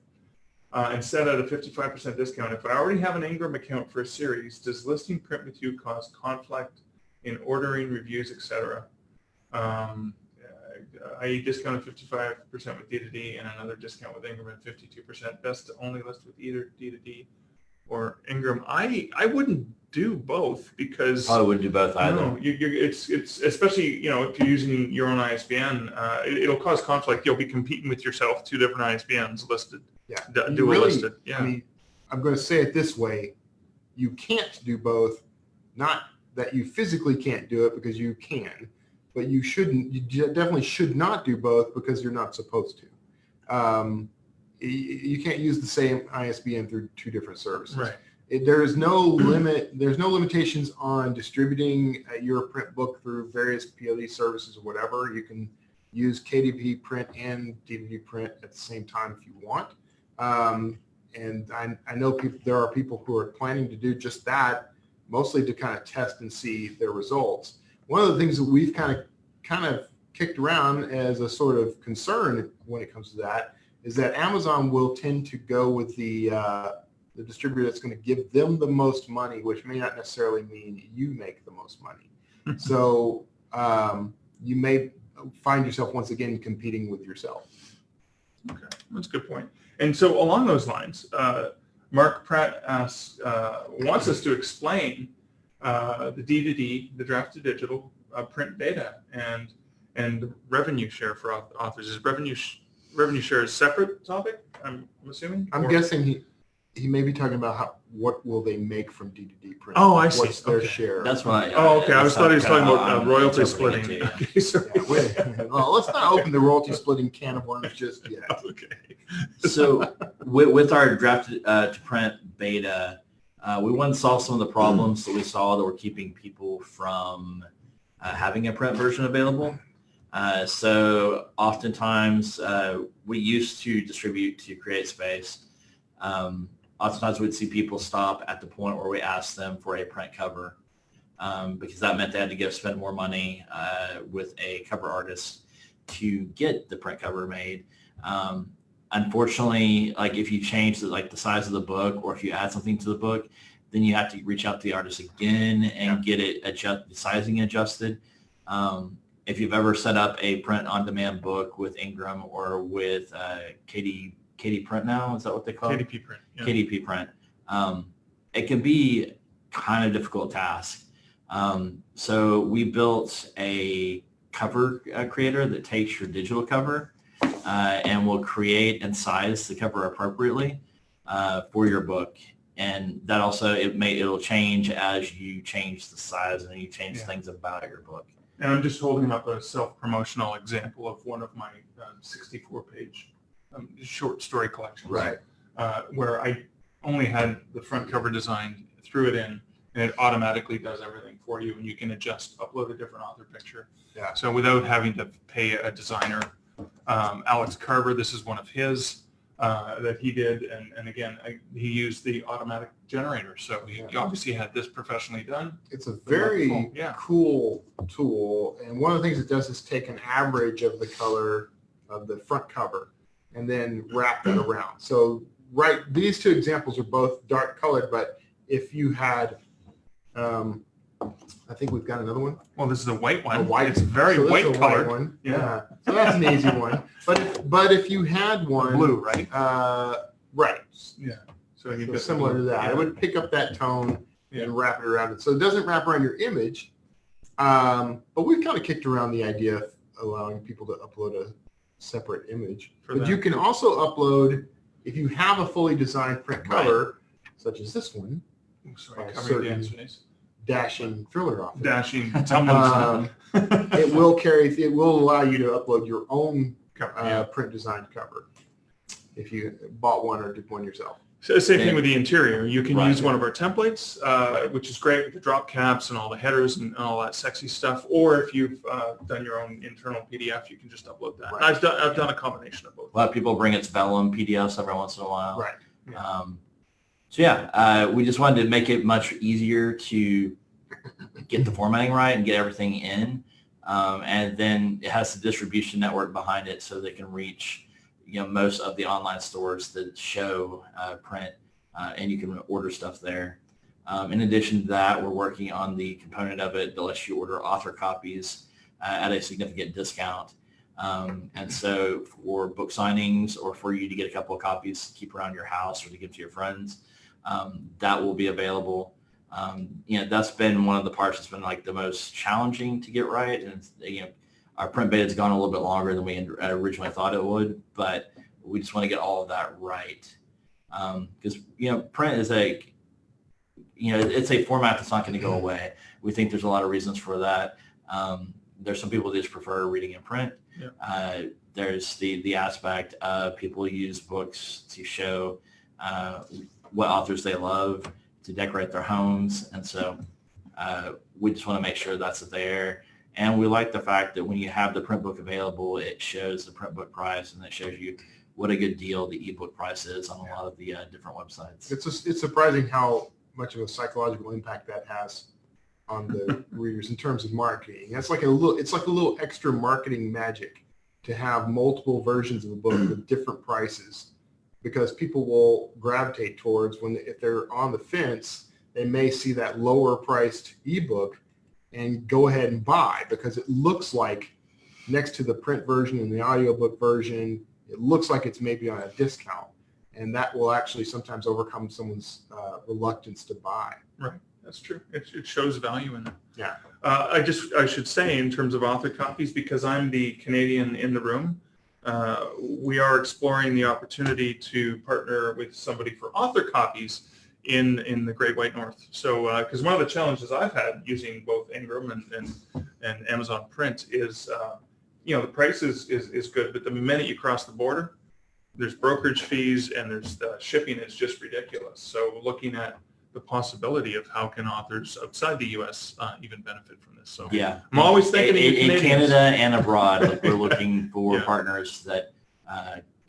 and set at a 55% discount, if I already have an Ingram account for a series, does listing print with you cause conflict in ordering reviews, etc.? I discounted 55% with D2D and another discount with Ingram at 52%. Best to only list with either D2D or Ingram. I wouldn't do both because probably wouldn't do both either. No, it's especially if you're using your own ISBN, it'll cause conflict. You'll be competing with yourself, two different ISBNs listed. Yeah, dual listed. Yeah. I mean, I'm going to say it this way: you can't do both. Not that you physically can't do it because you can. But you shouldn't. You definitely should not do both because you're not supposed to. You can't use the same ISBN through two different services. Right. There is no limit. There's no limitations on distributing your print book through various PLD services or whatever. You can use KDP print and D2D print at the same time if you want. And I know there are people who are planning to do just that, mostly to kind of test and see their results. One of the things that we've kind of kicked around as a sort of concern when it comes to that is that Amazon will tend to go with the distributor that's going to give them the most money, which may not necessarily mean you make the most money. So you may find yourself once again competing with yourself. Okay, that's a good point. And so along those lines, Mark Pratt asks, wants us to explain the D2D, the Draft2Digital print beta, and revenue share for authors. Is revenue share a separate topic, I'm assuming? I'm guessing he may be talking about what will they make from D2D print. Oh, I see. What's their share? That's right. Oh, okay. I thought he was talking about royalty splitting. Okay, sorry. Well, let's not open the royalty splitting can of worms just yet. Okay. So with our Draft to Print beta, we wanted to solve some of the problems that we saw that were keeping people from having a print version available. So oftentimes we used to distribute to Create Space. Oftentimes we'd see people stop at the point where we asked them for a print cover because that meant they had to spend more money with a cover artist to get the print cover made. Unfortunately, like if you change the size of the book or if you add something to the book, then you have to reach out to the artist again and get it sizing adjusted. If you've ever set up a print-on-demand book with Ingram or with KD Print now, is that what they call it? KDP Print. Yeah. KDP Print. It can be kind of difficult task. So we built a cover creator that takes your digital cover and will create and size the cover appropriately for your book. And that also, it'll change as you change the size and you change things about your book. And I'm just holding up a self-promotional example of one of my 64-page short story collections. Right. Where I only had the front cover design, threw it in, and it automatically does everything for you, and you can upload a different author picture. Yeah. So without having to pay a designer. Alex Carver, this is one of his that he did, and again, he used the automatic generator, so he obviously had this professionally done. It's a very cool tool, and one of the things it does is take an average of the color of the front cover and then wrap that around. So these two examples are both dark colored, but if you had I think we've got another one. Well, this is a white one. A white. It's very white colored. One. Yeah. So that's an easy one. But if you had one blue, right? Right. Yeah. So similar to that. I would pick up that tone and wrap it around it. So it doesn't wrap around your image. But we've kind of kicked around the idea of allowing people to upload a separate image. But you can also upload, if you have a fully designed print cover, such as this one. Sorry, covering the dashing thriller author. Dashing Tumlinson. It will allow you to upload your own print designed cover if you bought one or did one yourself. So same thing with the interior. You can use one of our templates, which is great with the drop caps and all the headers and all that sexy stuff. Or if you've done your own internal PDF, you can just upload that. Right. I've done a combination of both. A lot of people bring its vellum PDFs every once in a while. Right. Yeah. So we just wanted to make it much easier to get the formatting right and get everything in. And then it has the distribution network behind it so they can reach most of the online stores that show print, and you can order stuff there. In addition to that, we're working on the component of it that lets you order author copies at a significant discount. And so for book signings or for you to get a couple of copies to keep around your house or to give to your friends, that will be available. That's been one of the parts that's been like the most challenging to get right. And our print beta has gone a little bit longer than we originally thought it would, but we just want to get all of that right. Because, print is it's a format that's not going to go away. We think there's a lot of reasons for that. There's some people that just prefer reading in print. Yeah. There's the aspect of people use books to show what authors they love, to decorate their homes. And so we just want to make sure that's there. And we like the fact that when you have the print book available, it shows the print book price and it shows you what a good deal the ebook price is on a lot of the different websites. It's surprising how much of a psychological impact that has on the readers in terms of marketing. It's like a little extra marketing magic to have multiple versions of a book with different prices, because people will gravitate towards if they're on the fence, they may see that lower priced ebook and go ahead and buy because it looks like next to the print version and the audiobook version, it looks like it's maybe on a discount, and that will actually sometimes overcome someone's reluctance to buy. Right. That's true. It shows value in it. Yeah. I should say in terms of author copies, because I'm the Canadian in the room, we are exploring the opportunity to partner with somebody for author copies in the Great White North. So, because one of the challenges I've had using both Ingram and Amazon Print is, the price is good, but the minute you cross the border, there's brokerage fees and there's shipping is just ridiculous. So looking at the possibility of how can authors outside the U.S. Even benefit from this. So yeah, I'm always thinking in Canada and abroad, like we're looking for Yeah. partners that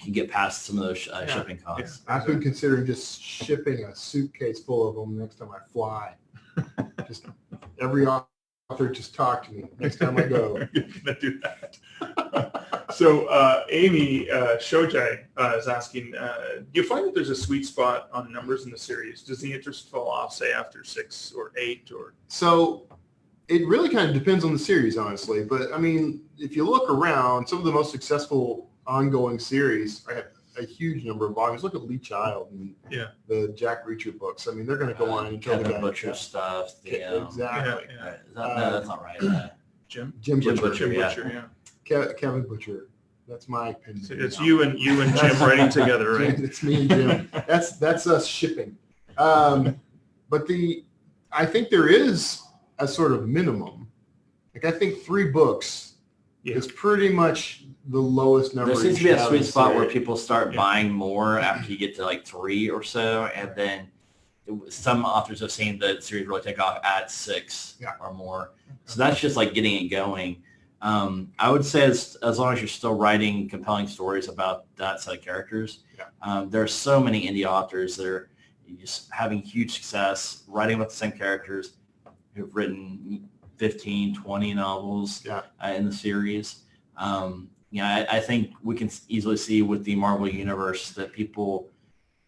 can get past some of those shipping costs. I've been considering just shipping a suitcase full of them next time I fly. Just every author just talk to me next time I go. You're gonna do that. So Amy Shojai is asking, do you find that there's a sweet spot on numbers in the series? Does the interest fall off, say, after 6 or 8 or? So it really kind of depends on the series, honestly. But I mean, if you look around, some of the most successful ongoing series, I have a huge number of volumes. Look at Lee Child and the Jack Reacher books. I mean, they're going to go on until the Kevin guy Butcher stuff. Exactly. Yeah. No, that's not right. Jim Butcher, yeah. Kevin Butcher. That's my pen. So it's you and Jim writing together, right? It's me and Jim. That's us shipping. But I think there is a sort of minimum. Like I think 3 books is pretty much the lowest number. There seems to be a sweet spot where people start buying more after you get to like 3 or so, and then some authors have seen the series really take off at 6 or more. So that's just like getting it going. I would say as long as you're still writing compelling stories about that set of characters, there are so many indie authors that are just having huge success writing about the same characters who've written 15, 20 novels in the series. I think we can easily see with the Marvel Universe that people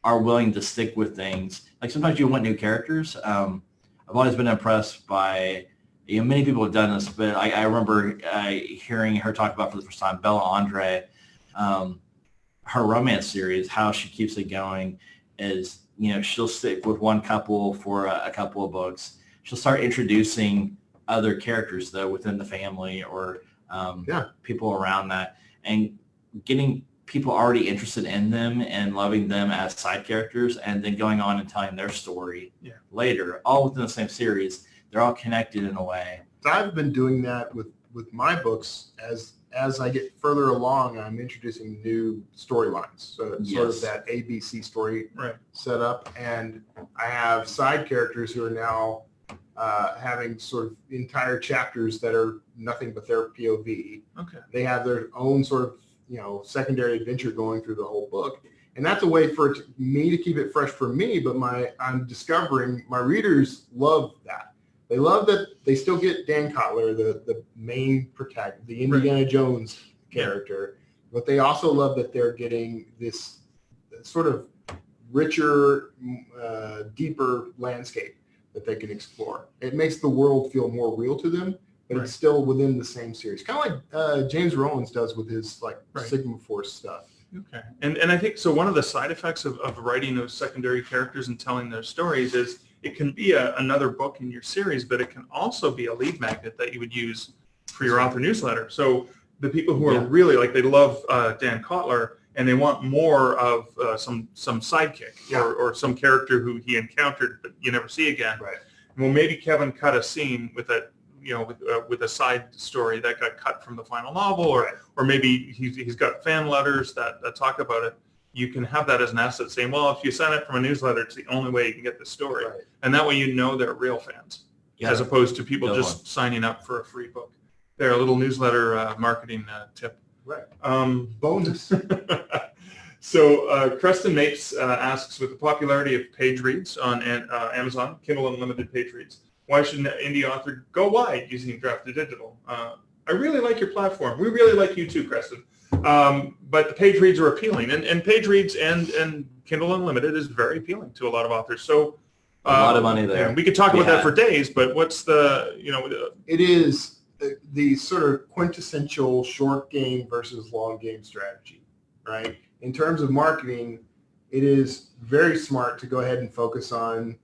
are willing to stick with things. Like sometimes you want new characters. I've always been impressed by, many people have done this, but I remember hearing her talk about for the first time, Bella Andre, her romance series, how she keeps it going is, she'll stick with one couple for a couple of books. She'll start introducing other characters, though, within the family or people around that, and getting people already interested in them and loving them as side characters, and then going on and telling their story later, all within the same series. They're all connected in a way. So I've been doing that with my books. As I get further along, I'm introducing new storylines. So sort of that ABC story setup, and I have side characters who are now having sort of entire chapters that are nothing but their POV. Okay. They have their own sort of secondary adventure going through the whole book, and that's a way for me to keep it fresh for me. But I'm discovering my readers love that. They love that they still get Dan Kotler, the main protagonist, the Indiana Jones character, but they also love that they're getting this sort of richer, deeper landscape that they can explore. It makes the world feel more real to them, but it's still within the same series. Kind of like James Rowlands does with his Sigma Force stuff. Okay. And I think, so one of the side effects of writing those secondary characters and telling their stories is it can be another book in your series, but it can also be a lead magnet that you would use for your author newsletter. So the people who are really, like, they love Dan Kotler and they want more of some sidekick or some character who he encountered but you never see again. Right. Well, maybe Kevin cut a scene with a with a side story that got cut from the final novel, or maybe he's got fan letters that talk about it. You can have that as an asset, saying, well, if you sign up from a newsletter, it's the only way you can get the story. Right. And that way they're real fans, as opposed to people just signing up for a free book. They're a little newsletter marketing tip. Right. Bonus. So Creston Mapes asks, with the popularity of page reads on Amazon, Kindle Unlimited page reads, why should an indie author go wide using Draft2Digital? I really like your platform. We really like you too, Creston. But the page reads are appealing, and page reads and Kindle Unlimited is very appealing to a lot of authors. So a lot of money there. We could talk about that for days, but what's the It is the sort of quintessential short game versus long game strategy, right? In terms of marketing, it is very smart to go ahead and focus on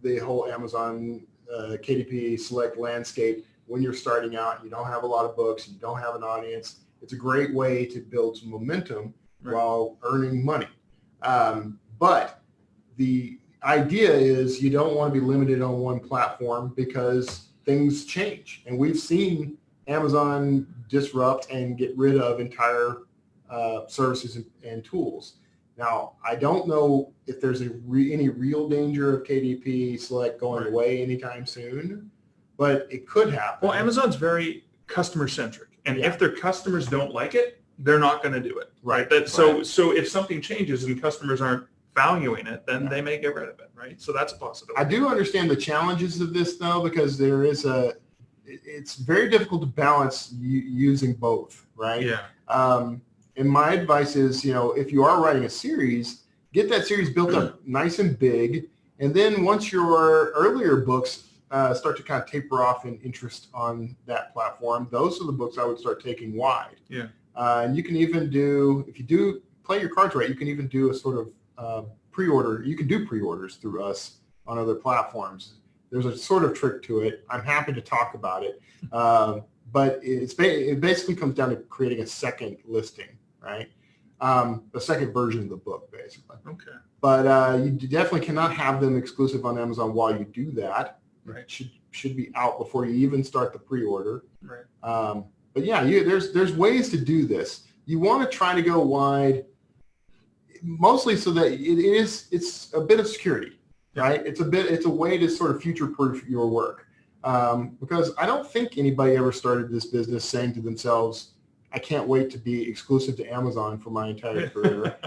the whole Amazon KDP select landscape when you're starting out. You don't have a lot of books, you don't have an audience. It's a great way to build some momentum while earning money. But the idea is you don't want to be limited on one platform because things change. And we've seen Amazon disrupt and get rid of entire services and tools. Now, I don't know if there's any real danger of KDP Select going away anytime soon, but it could happen. Well, Amazon's very customer-centric, and if their customers don't like it, they're not going to do it. Right. So if something changes and customers aren't valuing it, then they may get rid of it, right? So that's a possibility. I do understand the challenges of this, though, because it's very difficult to balance using both, right? Yeah. And my advice is, if you are writing a series, get that series built up nice and big. And then once your earlier books start to kind of taper off in interest on that platform, those are the books I would start taking wide. Yeah. And you can even if you do play your cards right, you can even do a sort of pre-order. You can do pre-orders through us on other platforms. There's a sort of trick to it. I'm happy to talk about it. But it basically comes down to creating a second listing, right? A second version of the book, basically. Okay. But you definitely cannot have them exclusive on Amazon while you do that. Right. It should be out before you even start the pre-order. Right. But yeah, there's ways to do this. You want to try to go wide, mostly so that it's a bit of security, right? It's a way to sort of future-proof your work. Because I don't think anybody ever started this business saying to themselves, I can't wait to be exclusive to Amazon for my entire career.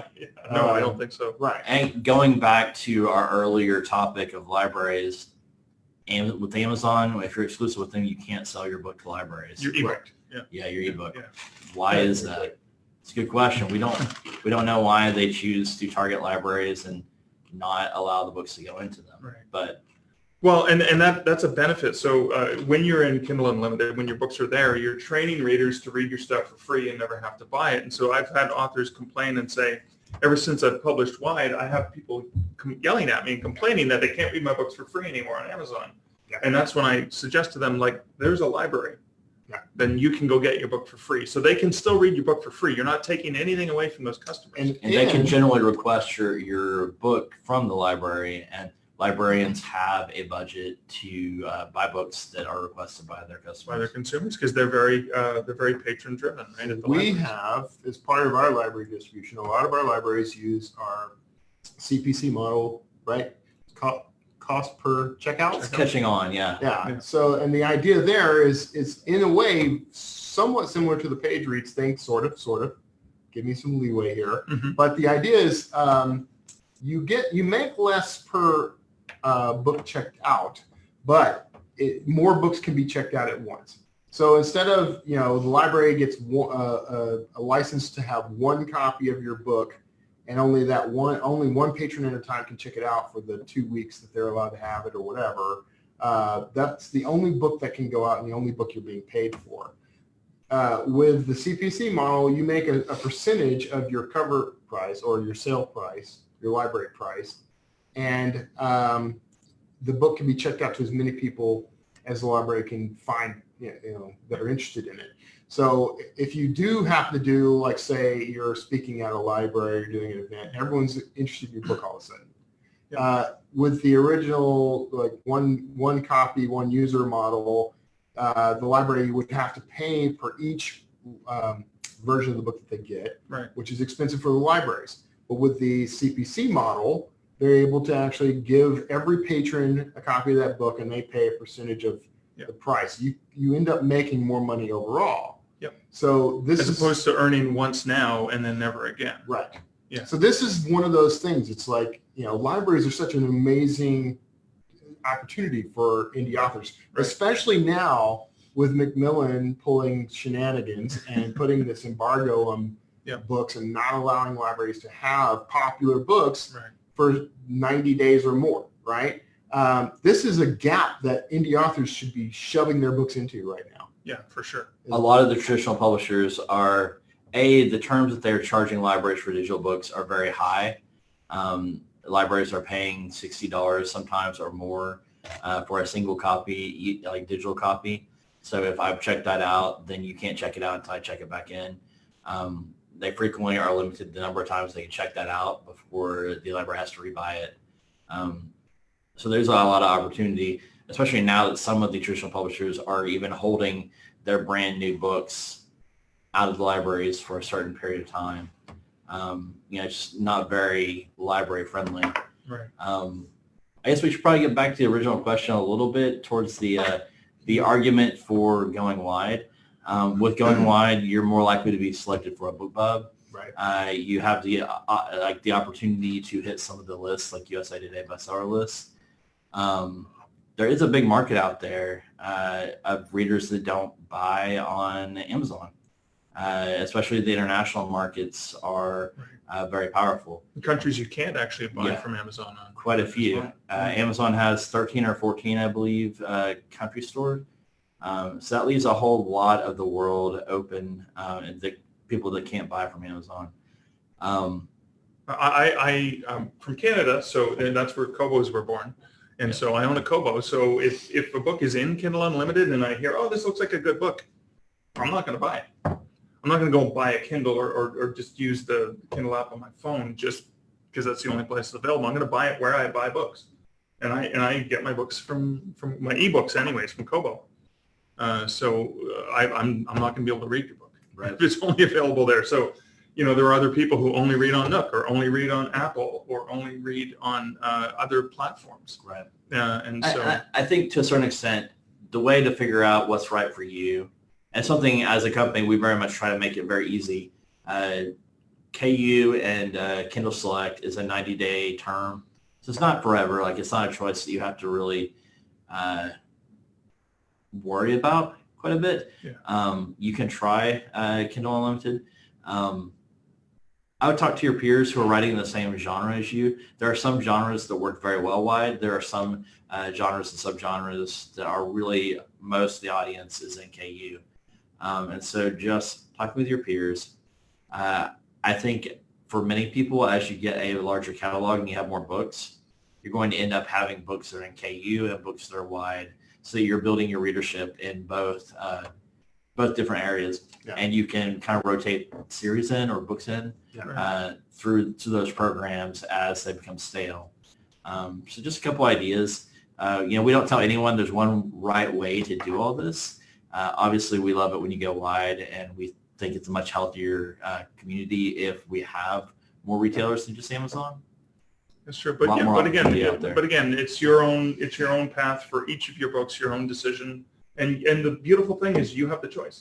No, I don't think so. Right. And going back to our earlier topic of libraries, and with Amazon, if you're exclusive with them, you can't sell your book to libraries. Your ebook. Yeah, your ebook. Yeah. Why is that? It's a good question. We don't know why they choose to target libraries and not allow the books to go into them. Right. But well, and that's a benefit. So when you're in Kindle Unlimited, when your books are there, you're training readers to read your stuff for free and never have to buy it. And so I've had authors complain and say, ever since I've published wide, I have people yelling at me and complaining that they can't read my books for free anymore on Amazon. Yeah. And that's when I suggest to them, like, there's a library. Yeah. Then you can go get your book for free. So they can still read your book for free. You're not taking anything away from those customers. And they can generally request your book from the library, and librarians have a budget to buy books that are requested by their customers. By their consumers, because they're very patron driven, right? At the We libraries. have, as part of our library distribution, a lot of our libraries use our CPC model, right? Cost per checkout. It's catching on, yeah. Yeah. So, and the idea there is in a way somewhat similar to the page reads thing, sort of. Give me some leeway here. Mm-hmm. But the idea is you make less per book checked out, but more books can be checked out at once. So instead of, the library gets a license to have one copy of your book, and only one patron at a time can check it out for the 2 weeks that they're allowed to have it or whatever. That's the only book that can go out and the only book you're being paid for. With the CPC model, you make a percentage of your cover price or your sale price, your library price, and the book can be checked out to as many people as the library can find, that are interested in it. So if you do happen to do, like, say you're speaking at a library or doing an event, everyone's interested in your book all of a sudden. Yep. With the original, like, one copy, one user model, the library would have to pay for each version of the book that they get, right, which is expensive for the libraries. But with the CPC model, they're able to actually give every patron a copy of that book, and they pay a percentage of the price. You end up making more money overall. Yep. So this as opposed to earning once now and then never again. Right. Yeah. So this is one of those things. It's like, libraries are such an amazing opportunity for indie authors, right, especially now with Macmillan pulling shenanigans and putting this embargo on books and not allowing libraries to have popular books for 90 days or more, right? This is a gap that indie authors should be shoving their books into right now. Yeah, for sure. A lot of the traditional publishers are, the terms that they're charging libraries for digital books are very high. Libraries are paying $60 sometimes or more for a single copy, like digital copy. So if I've checked that out, then you can't check it out until I check it back in. They frequently are limited the number of times they can check that out before the library has to rebuy it. So there's a lot of opportunity, especially now that some of the traditional publishers are even holding their brand new books out of the libraries for a certain period of time. Just not very library friendly. Right. I guess we should probably get back to the original question a little bit towards the argument for going wide. With going wide, you're more likely to be selected for a BookBub. Right. You have the the opportunity to hit some of the lists, like USA Today bestseller lists. There is a big market out there of readers that don't buy on Amazon. Especially the international markets are very powerful. In countries you can't actually buy from Amazon on. Quite a few. Amazon has 13 or 14, I believe, country stores. So that leaves a whole lot of the world open, and the people that can't buy from Amazon. I'm from Canada, and that's where Kobos were born. And so I own a Kobo. So if a book is in Kindle Unlimited and I hear, oh, this looks like a good book, I'm not going to buy it. I'm not going to go buy a Kindle or just use the Kindle app on my phone just because that's the only place it's available. I'm going to buy it where I buy books. And I get my books from my eBooks anyways, from Kobo. So I'm not going to be able to read your book. Right. If it's only available there. So, there are other people who only read on Nook or only read on Apple or only read on other platforms. Right. And so I think to a certain extent, the way to figure out what's right for you, and something as a company, we very much try to make it very easy. KU and Kindle Select is a 90-day term. So it's not forever. Like, it's not a choice that you have to really worry about quite a bit. Yeah. You can try Kindle Unlimited. I would talk to your peers who are writing in the same genre as you. There are some genres that work very well wide. There are some genres and subgenres that are really, most of the audience is in KU. And so just talk with your peers. I think for many people, as you get a larger catalog and you have more books, you're going to end up having books that are in KU and books that are wide, so that you're building your readership in both different areas. Yeah. And you can kind of rotate series in or books in through to those programs as they become stale. So just a couple ideas. We don't tell anyone there's one right way to do all this. Obviously, we love it when you go wide, and we think it's a much healthier community if we have more retailers than just Amazon. That's true, but again, it's your own path for each of your books, your own decision, and the beautiful thing is you have the choice.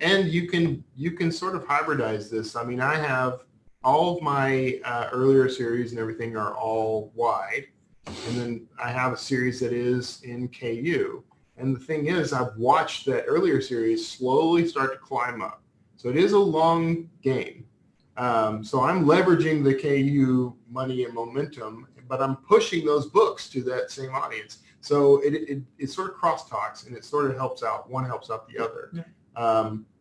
And you can sort of hybridize this. I mean, I have all of my earlier series and everything are all wide, and then I have a series that is in KU. And the thing is, I've watched that earlier series slowly start to climb up. So it is a long game. So I'm leveraging the KU money and momentum, but I'm pushing those books to that same audience. So it sort of crosstalks, and it sort of helps out. One helps out the other. Yeah.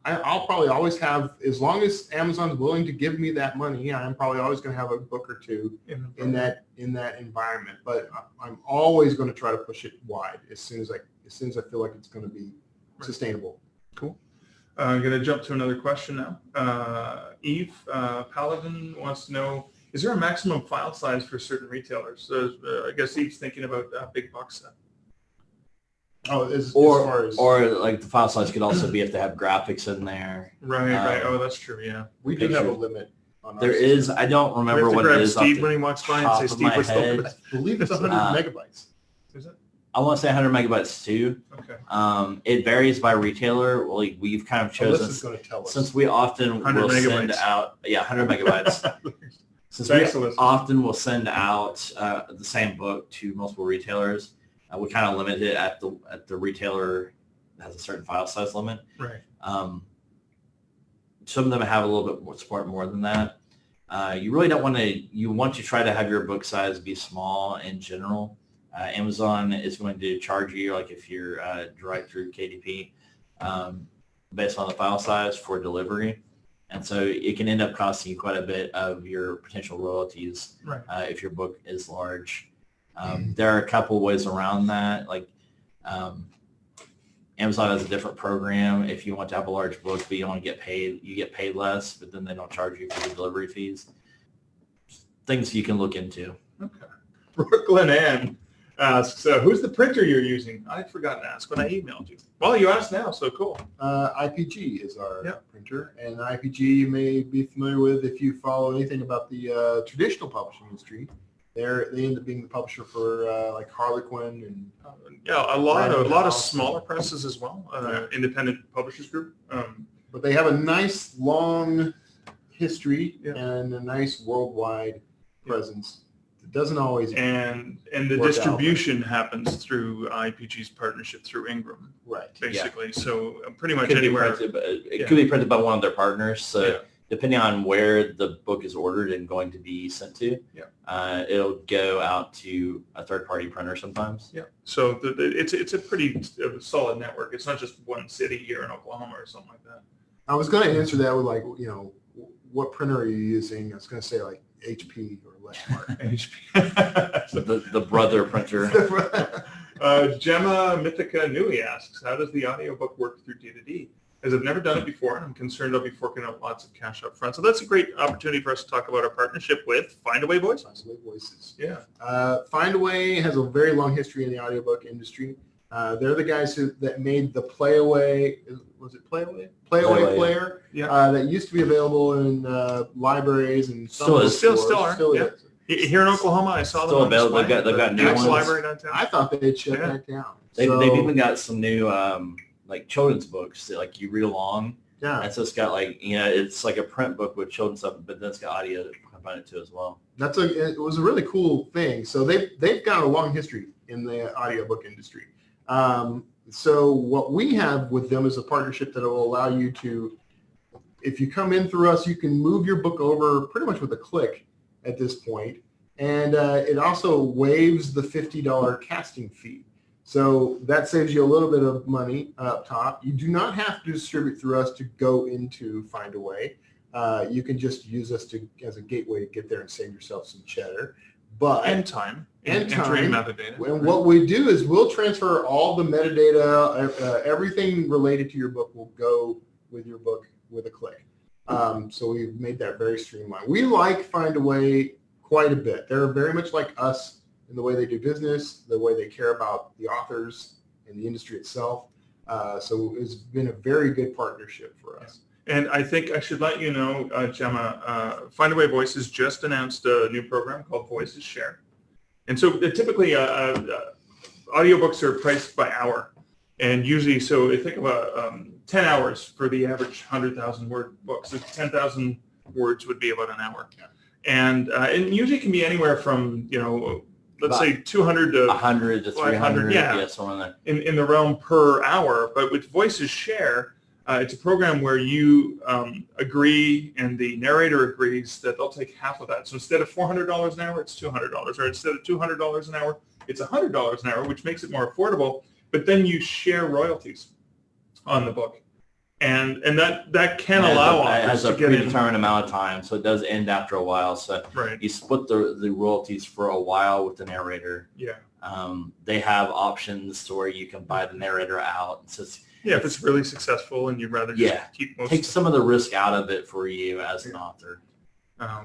I'll probably always have, as long as Amazon's willing to give me that money, I'm probably always going to have a book or two in that environment. But I'm always going to try to push it wide as soon as I feel like it's going to be sustainable. Cool. I'm going to jump to another question now. Eve Paladin wants to know, is there a maximum file size for certain retailers? I guess Eve's thinking about big box set. Oh, or like the file size could also be if they have graphics in there. Right. Oh, that's true. Yeah. We do have a limit. There is. I don't remember what it is. Steve when he walks by and say, "Steve, what's the limit?" I believe it's 100 megabytes. Is it? I want to say 100 megabytes too. Okay. It varies by retailer. Well, we've kind of chosen, since we often will send out, 100 megabytes. Since we often will send out the same book to multiple retailers, we kind of limit it at the retailer that has a certain file size limit. Right. Some of them have a little bit more support more than that. You really don't want to. You want to try to have your book size be small in general. Amazon is going to charge you, like if you're direct through KDP, based on the file size for delivery. And so it can end up costing you quite a bit of your potential royalties if your book is large. There are a couple ways around that. Like Amazon has a different program. If you want to have a large book, but you want to get paid, you get paid less, but then they don't charge you for the delivery fees. Things you can look into. Okay. Brooklyn Ann asks, who's the printer you're using? I forgot to ask when I emailed you. Well, you asked now, so cool. IPG is our printer, and IPG you may be familiar with if you follow anything about the traditional publishing industry. They end up being the publisher for like Harlequin and a lot of smaller presses as well. Independent publishers group. But they have a nice long history and a nice worldwide presence. It doesn't always and the distribution happens through IPG's partnership through Ingram, right? Basically, so pretty much Could anywhere. It could be printed by one of their partners. So depending on where the book is ordered and going to be sent to, it'll go out to a third-party printer sometimes. Yeah. So it's a pretty solid network. It's not just one city here in Oklahoma or something like that. I was going to answer that with like, what printer are you using? I was going to say like HP or Lexmark. HP. the brother printer. Gemma Mythica Nui asks, how does the audiobook work through D2D? As I've never done it before, and I'm concerned I'll be forking out lots of cash up front. So that's a great opportunity for us to talk about our partnership with Findaway Voices. Findaway Voices. Yeah. Findaway has a very long history in the audiobook industry. They're the guys that made the Playaway. Was it Playaway? Playaway player. Yeah. That used to be available in libraries and still is. Here in Oklahoma, I saw them still on available. display. They've got new ones. Library downtown. I thought they'd shut that down. They've even got some new like children's books that like you read along. Yeah. And so it's got like it's like a print book with children's stuff, but then it's got audio component to it as well. It was a really cool thing. So they've got a long history in the audiobook industry. So what we have with them is a partnership that will allow you to, if you come in through us, you can move your book over pretty much with a click at this point. And it also waives the $50 casting fee. So that saves you a little bit of money up top. You do not have to distribute through us to go into Findaway. You can just use us as a gateway to get there and save yourself some cheddar. And time. Metadata. And what we do is we'll transfer all the metadata, everything related to your book will go with your book with a click. So we've made that very streamlined. We like Findaway quite a bit. They're very much like us in the way they do business, the way they care about the authors and the industry itself. So it's been a very good partnership for us. And I think I should let you know, Gemma, Findaway Voices just announced a new program called Voices Share. And so typically audiobooks are priced by hour. And usually, so I think about 10 hours for the average 100,000 word book. So 10,000 words would be about an hour. Yeah. And usually it can be anywhere from, let's say 200 to 100 to 300. Yeah, somewhere in the realm per hour. But with Voices Share, it's a program where you agree and the narrator agrees that they'll take half of that. So instead of $400 an hour, it's $200. Or instead of $200 an hour, it's $100 an hour, which makes it more affordable. But then you share royalties on the book. And that can allow authors it has a to get predetermined amount of time, so it does end after a while. So you split the royalties for a while with the narrator. Yeah. They have options to where you can buy the narrator out. So if it's really successful and you'd rather just keep most take some of the risk out of it for you as an author.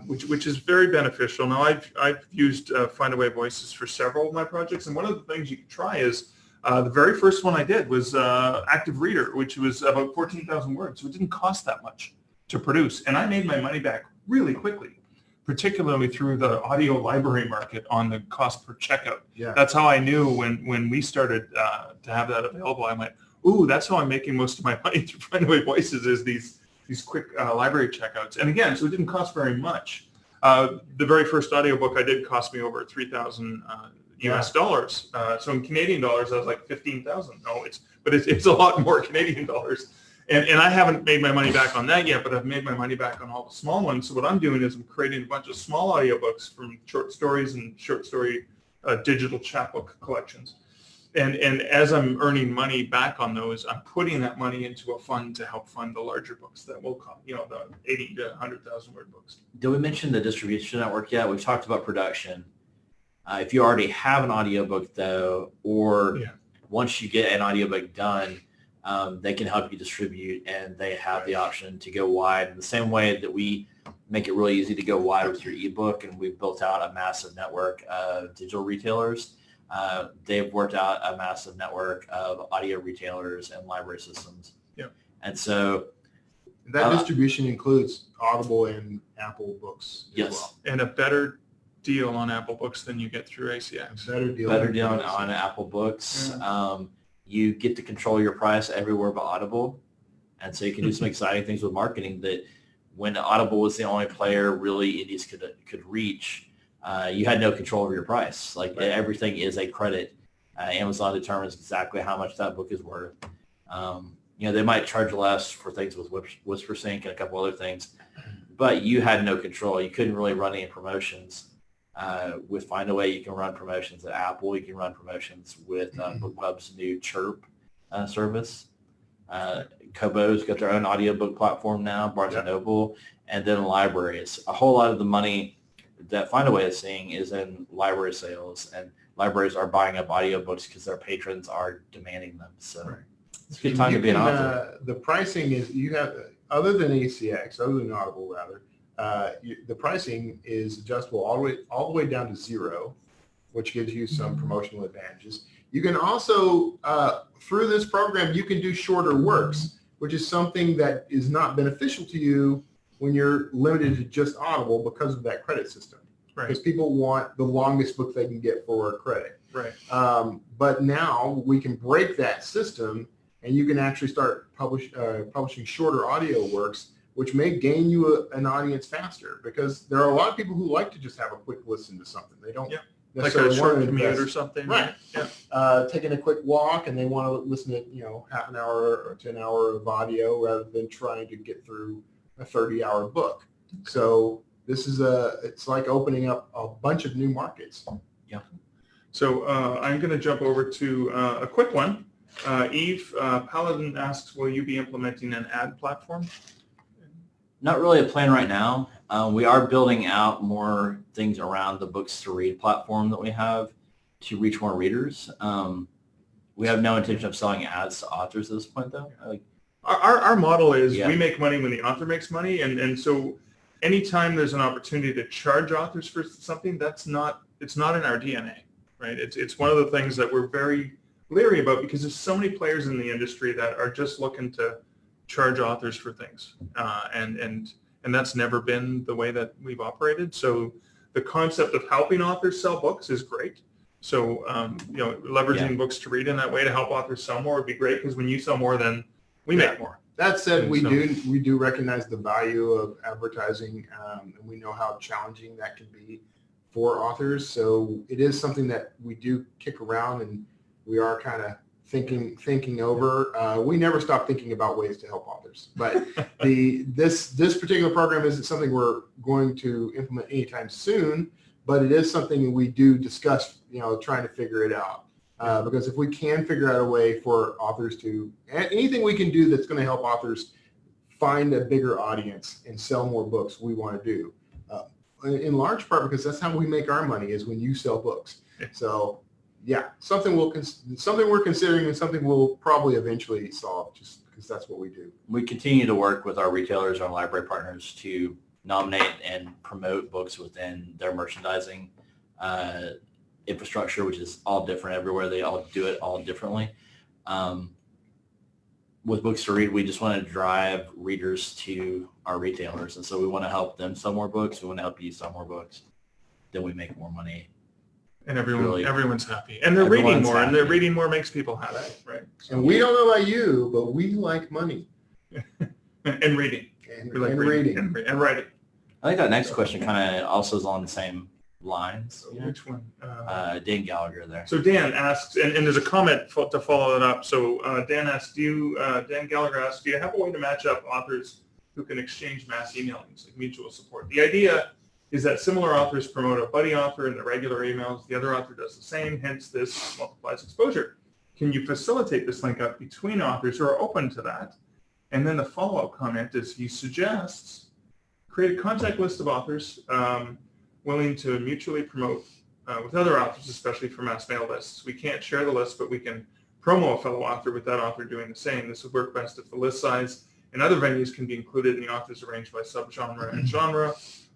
Which is very beneficial. Now, I've used Findaway Voices for several of my projects, and one of the things you can try is the very first one I did was Active Reader, which was about 14,000 words. So it didn't cost that much to produce. And I made my money back really quickly, particularly through the audio library market on the cost per checkout. Yeah. That's how I knew when we started to have that available. I went, ooh, that's how I'm making most of my money through Findaway Voices is these quick library checkouts. And again, so it didn't cost very much. The very first audiobook I did cost me over 3,000 US dollars. So in Canadian dollars, I was like 15,000. No, it's a lot more Canadian dollars. And I haven't made my money back on that yet, but I've made my money back on all the small ones. So what I'm doing is I'm creating a bunch of small audiobooks from short stories and short story digital chapbook collections. And as I'm earning money back on those, I'm putting that money into a fund to help fund the larger books that will come, the 80 to 100,000 word books. Did we mention the distribution network yet? We've talked about production. If you already have an audiobook, though, or once you get an audiobook done, they can help you distribute, and they have the option to go wide in the same way that we make it really easy to go wide with your ebook, and we've built out a massive network of digital retailers. they've worked out a massive network of audio retailers and library systems. Yep. And so that distribution includes Audible and Apple Books as yes, well. And a better deal on Apple Books than you get through ACX. Better deal on Apple Books. Yeah. You get to control your price everywhere but Audible. And so you can do some exciting things with marketing that when Audible was the only player really indies could reach, you had no control over your price. Like Right. everything is a credit. Amazon determines exactly how much that book is worth. They might charge less for things with WhisperSync and a couple other things, but you had no control. You couldn't really run any promotions. With Findaway, you can run promotions at Apple. You can run promotions with BookWeb's new Chirp service. Kobo's got their own audiobook platform now, Barnes & Noble, and then libraries. A whole lot of the money that Findaway is seeing is in library sales, and libraries are buying up audiobooks because their patrons are demanding them. So Right. it's a good time to be an author. The pricing is, you have, other than ACX, other than Audible rather, the pricing is adjustable all the way down to $0, which gives you some promotional advantages. You can also, through this program, you can do shorter works, which is something that is not beneficial to you when you're limited to just Audible because of that credit system. Right. Because people want the longest book they can get for a credit. Right. But now we can break that system, and you can actually start publishing shorter audio works, which may gain you an audience faster, because there are a lot of people who like to just have a quick listen to something. They don't Like a necessarily short want to commute invest. or something. Right. Yeah. Taking a quick walk, and they want to listen to half an hour to an hour of audio rather than trying to get through a 30-hour book. So this is it's like opening up a bunch of new markets. Yeah. So I'm going to jump over to a quick one. Eve Paladin asks, will you be implementing an ad platform? Not really a plan right now. We are building out more things around the Books to Read platform that we have to reach more readers. We have no intention of selling ads to authors at this point, though. Our model is we make money when the author makes money, and so anytime there's an opportunity to charge authors for something, it's not in our DNA, right? It's one of the things that we're very leery about, because there's so many players in the industry that are just looking to charge authors for things, and that's never been the way that we've operated. So the concept of helping authors sell books is great. So leveraging Books to Read in that way to help authors sell more would be great, because when you sell more, then we make more. That said, And we do recognize the value of advertising, and we know how challenging that can be for authors. So it is something that we do kick around, and we are kind of thinking over. We never stop thinking about ways to help authors, but this particular program isn't something we're going to implement anytime soon, but it is something we do discuss, trying to figure it out. Because if we can figure out a way for authors to, anything we can do that's going to help authors find a bigger audience and sell more books, we want to do. In large part because that's how we make our money, is when you sell books. So something we're considering, and something we'll probably eventually solve, just because that's what we do. We continue to work with our retailers, our library partners, to nominate and promote books within their merchandising infrastructure, which is all different everywhere. They all do it all differently. With Books to Read, we just want to drive readers to our retailers, and so we want to help them sell more books. We want to help you sell more books. Then we make more money. And everyone's happy. And they're reading more, and reading more makes people happy, right? So, and we don't know about you, but we like money. and reading. And reading. And writing. I think that next question kind of also is on the same lines. Which one? Dan Gallagher there. So Dan asks, and there's a comment to follow that up. So Dan asks, Dan Gallagher asks, do you have a way to match up authors who can exchange mass emailings, like mutual support? The idea is that similar authors promote a buddy author in the regular emails. The other author does the same, hence this multiplies exposure. Can you facilitate this link up between authors who are open to that? And then the follow-up comment is he suggests create a contact list of authors willing to mutually promote with other authors, especially for mass mail lists. We can't share the list, but we can promo a fellow author with that author doing the same. This would work best if the list size and other venues can be included in the authors arranged by subgenre and genre,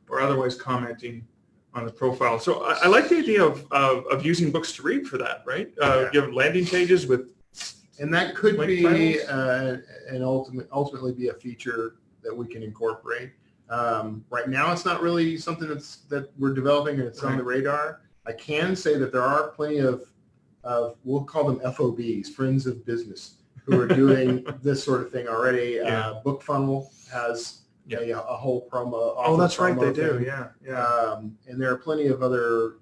or otherwise commenting on the profile. So I like the idea of using books to read for that, right? You have landing pages with, and that could link be titles? and ultimately be a feature that we can incorporate. Right now, it's not really something that we're developing and it's on the radar. I can say that there are plenty of we'll call them FOBs, friends of business, who are doing this sort of thing already. Book Funnel has a whole promo. Oh, that's right, they thing. do. Yeah. And there are plenty of other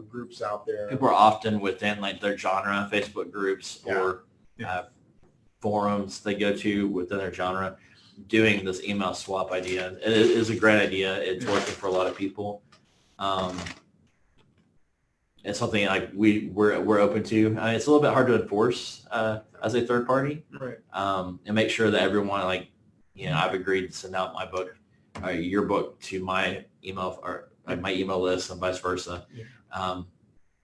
groups out there. People are often within like their genre Facebook groups or forums they go to within their genre doing this email swap idea. It is a great idea. It's working for a lot of people. It's something like we're open to. It's a little bit hard to enforce as a third party, Right. And make sure that everyone I've agreed to send out my book, your book to my email or my email list and vice versa. Yeah.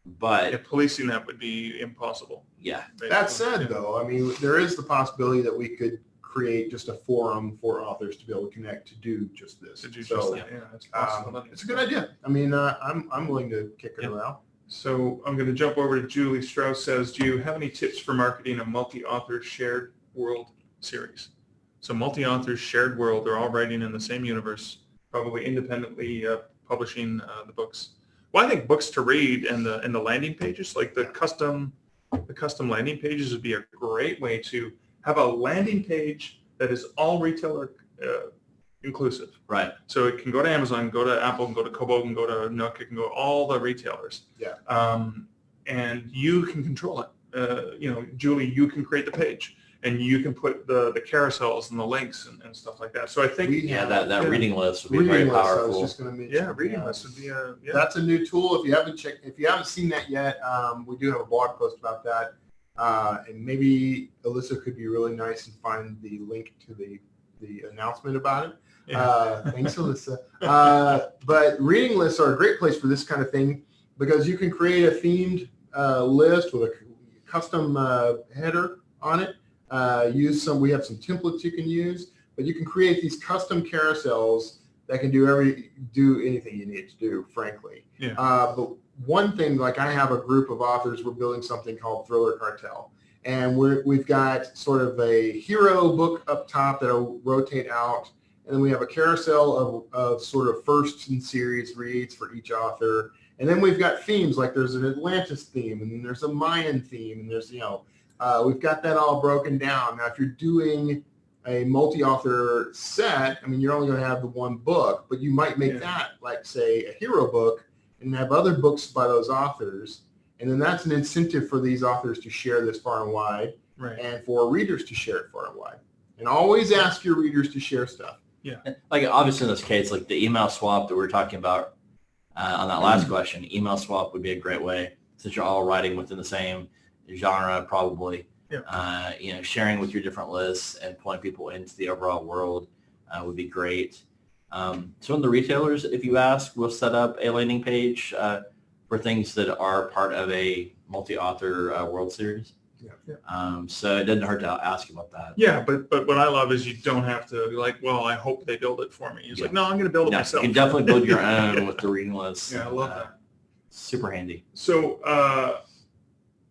But Policing that would be impossible. Yeah. That said, though, I mean, there is the possibility that we could create just a forum for authors to be able to connect to do just this. It's a possibility. It's a good idea. I mean, I'm willing to kick it around. So I'm going to jump over to Julie Strauss says, do you have any tips for marketing a multi-author shared world series? So multi-authors shared world, they're all writing in the same universe, probably independently publishing the books. Well, I think books to read and the landing pages, like the custom landing pages would be a great way to have a landing page that is all retailer inclusive. Right. So it can go to Amazon, go to Apple, and go to Kobo, and go to Nook, it can go to all the retailers. Yeah. And you can control it. Julie, you can create the page, and you can put the carousels and the links and stuff like that. So I think that reading list would be very powerful. I was just going to mention. Reading list would be That's a new tool. If you haven't seen that yet, we do have a blog post about that. And maybe Alyssa could be really nice and find the link to the announcement about it. Thanks, Alyssa. But reading lists are a great place for this kind of thing because you can create a themed list with a custom header on it. We have some templates you can use, but you can create these custom carousels that can do anything you need to do, frankly. Yeah. But one thing, like I have a group of authors, we're building something called Thriller Cartel. And we've got sort of a hero book up top that'll rotate out. And then we have a carousel of sort of first in series reads for each author. And then we've got themes, like there's an Atlantis theme, and then there's a Mayan theme, and there's, we've got that all broken down. Now, if you're doing a multi-author set, I mean, you're only going to have the one book, but you might make that, like, say, a hero book and have other books by those authors. And then that's an incentive for these authors to share this far and wide, and for readers to share it far and wide. And always ask your readers to share stuff. Yeah. Like, obviously, in this case, like the email swap that we were talking about on that last question, email swap would be a great way since you're all writing within the same genre, probably. Yeah. Sharing with your different lists and pulling people into the overall world would be great. Some of the retailers, if you ask, will set up a landing page for things that are part of a multi-author World Series. So it doesn't hurt to ask about that. Yeah, but what I love is you don't have to be like, well, I hope they build it for me. It's like, no, I'm going to build it myself. You can definitely build your own with the reading list. Yeah, I love that. Super handy. So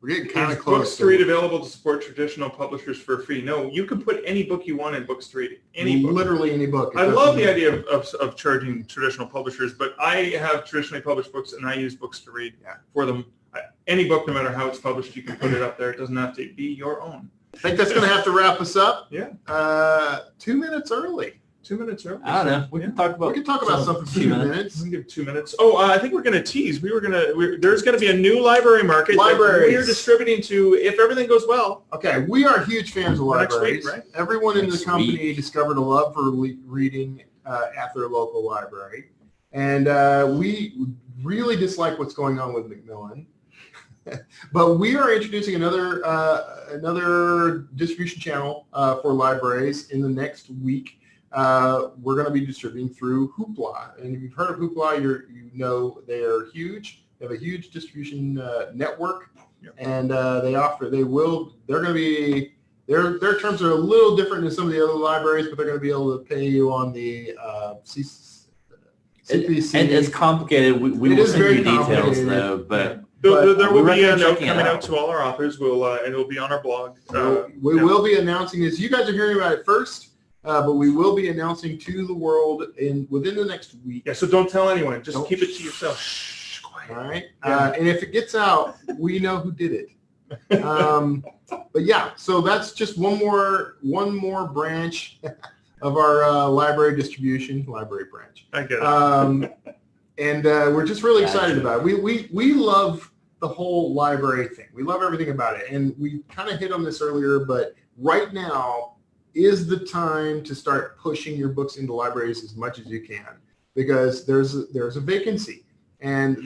we're getting kind of is close. Books to Read available to support traditional publishers for free? No, you can put any book you want in Books to Read. Any book. Literally any book. I love the idea of charging traditional publishers, but I have traditionally published books, and I use Books to Read for them. Any book, no matter how it's published, you can put it up there. It doesn't have to be your own. I think that's going to have to wrap us up. Yeah. 2 minutes early. 2 minutes early. I don't know. We can talk about something for 2 minutes. We can give 2 minutes. Oh, I think we're going to tease. There's going to be a new library market. Libraries. We're distributing to, if everything goes well. Okay, we are huge fans of libraries. Next week, right? Everyone in the company discovered a love for reading at their local library. And we really dislike what's going on with Macmillan. But we are introducing another distribution channel for libraries in the next week. We're going to be distributing through Hoopla, and if you've heard of Hoopla, you know they are huge. They have a huge distribution network, and they're going to be their terms are a little different than some of the other libraries, but they're going to be able to pay you on the CPC. And it's complicated. We It will is send very you details complicated. though, but There we will be a recommend note checking it coming out out. to all our authors. And it will be on our blog. We will be announcing this. You guys are hearing about it first, but we will be announcing to the world within the next week. Yeah, so don't tell anyone. Just Don't- keep it to yourself. Shh, quiet. All right. Yeah. And if it gets out, we know who did it. But yeah, so that's just one more branch of our library branch. I get it. And we're just really excited Gotcha. about it. We love the whole library thing. We love everything about it. And we kind of hit on this earlier, but right now is the time to start pushing your books into libraries as much as you can, because there's a vacancy. And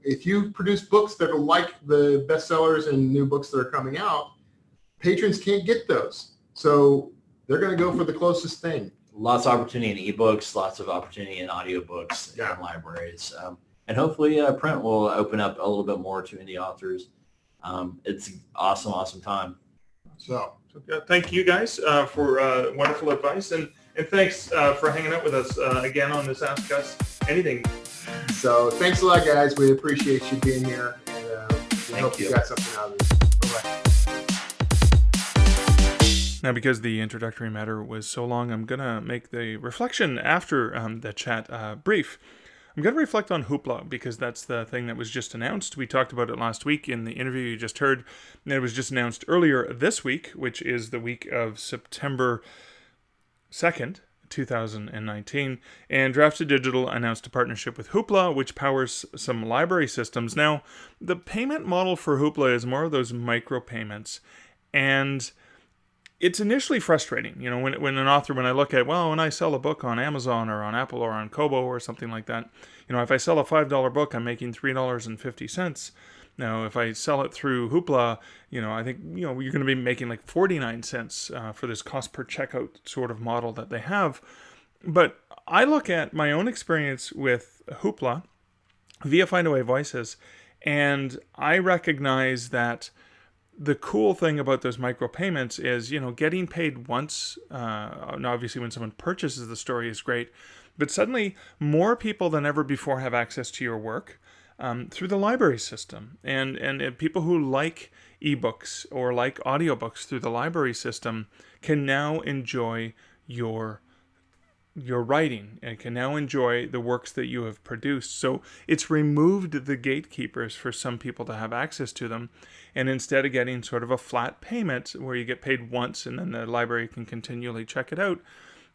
if you produce books that are like the bestsellers and new books that are coming out, patrons can't get those. So they're going to go for the closest thing. Lots of opportunity in eBooks, lots of opportunity in audiobooks and libraries. And hopefully print will open up a little bit more to indie authors. It's an awesome time. So Thank you guys for wonderful advice. And thanks for hanging out with us again on this Ask Us Anything. So thanks a lot, guys. We appreciate you being here. And we hope you got something out of this. Bye-bye. Now, because the introductory matter was so long, I'm going to make the reflection after the chat brief. I'm going to reflect on Hoopla, because that's the thing that was just announced. We talked about it last week in the interview you just heard, and it was just announced earlier this week, which is the week of September 2nd, 2019, and Draft2Digital announced a partnership with Hoopla, which powers some library systems. Now, the payment model for Hoopla is more of those micropayments, and it's initially frustrating, when an author, when I sell a book on Amazon or on Apple or on Kobo or something like that, if I sell a $5 book, I'm making $3.50. Now, if I sell it through Hoopla, I think, you're going to be making like 49 cents for this cost per checkout sort of model that they have. But I look at my own experience with Hoopla via Findaway Voices, and I recognize that the cool thing about those micropayments is, getting paid once, and obviously when someone purchases the story is great, but suddenly more people than ever before have access to your work through the library system. And people who like eBooks or like audiobooks through the library system can now enjoy your writing and can now enjoy the works that you have produced. So it's removed the gatekeepers for some people to have access to them. And instead of getting sort of a flat payment where you get paid once and then the library can continually check it out,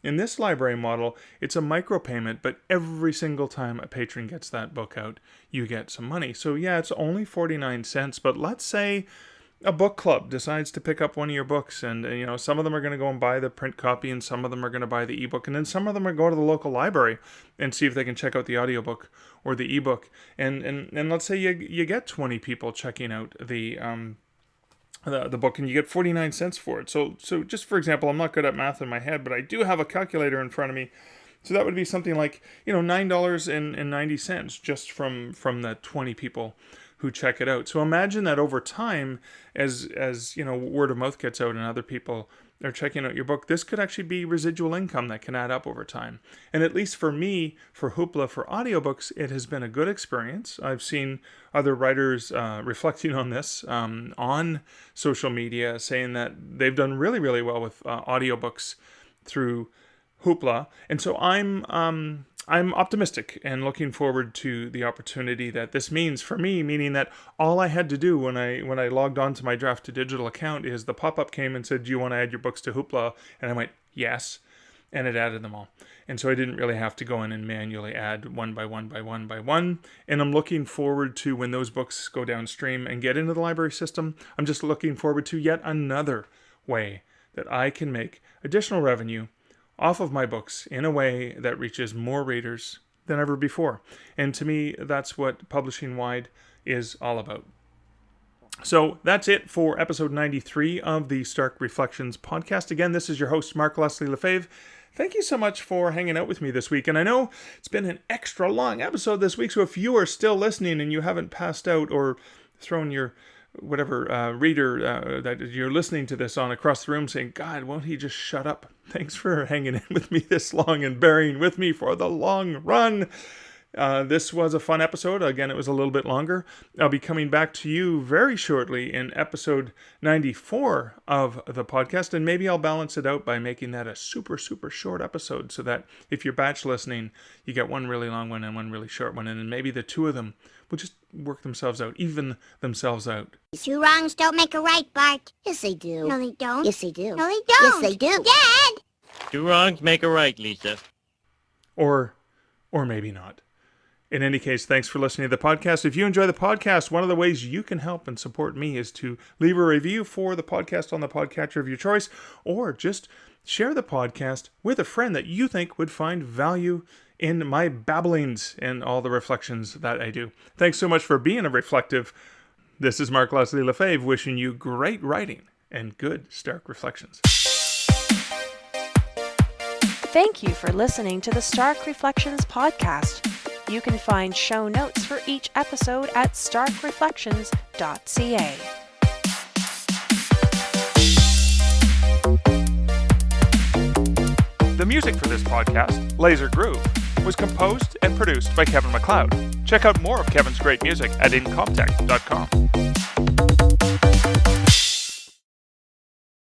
in this library model, it's a micropayment, but every single time a patron gets that book out, you get some money. So yeah, it's only 49 cents, but let's say a book club decides to pick up one of your books, and some of them are going to go and buy the print copy, and some of them are going to buy the ebook, and then some of them are going to the local library and see if they can check out the audiobook or the ebook. And let's say you get 20 people checking out the book, and you get 49 cents for it. So just for example, I'm not good at math in my head, but I do have a calculator in front of me. So that would be something like $9.90 just from the 20 people who check it out. So imagine that over time, as word of mouth gets out and other people are checking out your book, this could actually be residual income that can add up over time. And at least for me, for Hoopla, for audiobooks, it has been a good experience. I've seen other writers reflecting on this on social media, saying that they've done really, really well with audiobooks through Hoopla. And so I'm optimistic and looking forward to the opportunity that this means for me, meaning that all I had to do when I logged on to my Draft2Digital account is the pop-up came and said, do you want to add your books to Hoopla? And I went, yes. And it added them all. And so I didn't really have to go in and manually add one by one by one by one. And I'm looking forward to when those books go downstream and get into the library system. I'm just looking forward to yet another way that I can make additional revenue off of my books in a way that reaches more readers than ever before. And to me, that's what Publishing Wide is all about. So that's it for episode 93 of the Stark Reflections podcast. Again, this is your host, Mark Leslie Lefebvre. Thank you so much for hanging out with me this week. And I know it's been an extra long episode this week, so if you are still listening and you haven't passed out or thrown your whatever reader that you're listening to this on across the room saying, God, won't he just shut up? Thanks for hanging in with me this long and bearing with me for the long run. This was a fun episode. Again, it was a little bit longer. I'll be coming back to you very shortly in episode 94 of the podcast, and maybe I'll balance it out by making that a super, super short episode so that if you're batch listening, you get one really long one and one really short one, and then maybe the two of them will just work themselves out, even themselves out. Two wrongs don't make a right, Bart. Yes, they do. No, they don't. Yes, they do. No, they don't. Yes, they do. Dad! Two wrongs make a right, Lisa. Or maybe not. In any case, thanks for listening to the podcast. If you enjoy the podcast, one of the ways you can help and support me is to leave a review for the podcast on the podcatcher of your choice, or just share the podcast with a friend that you think would find value in my babblings and all the reflections that I do. Thanks so much for being a reflective. This is Mark Leslie Lefebvre wishing you great writing and good Stark Reflections. Thank you for listening to the Stark Reflections podcast. You can find show notes for each episode at starkreflections.ca. The music for this podcast, Laser Groove, was composed and produced by Kevin MacLeod. Check out more of Kevin's great music at incomptech.com.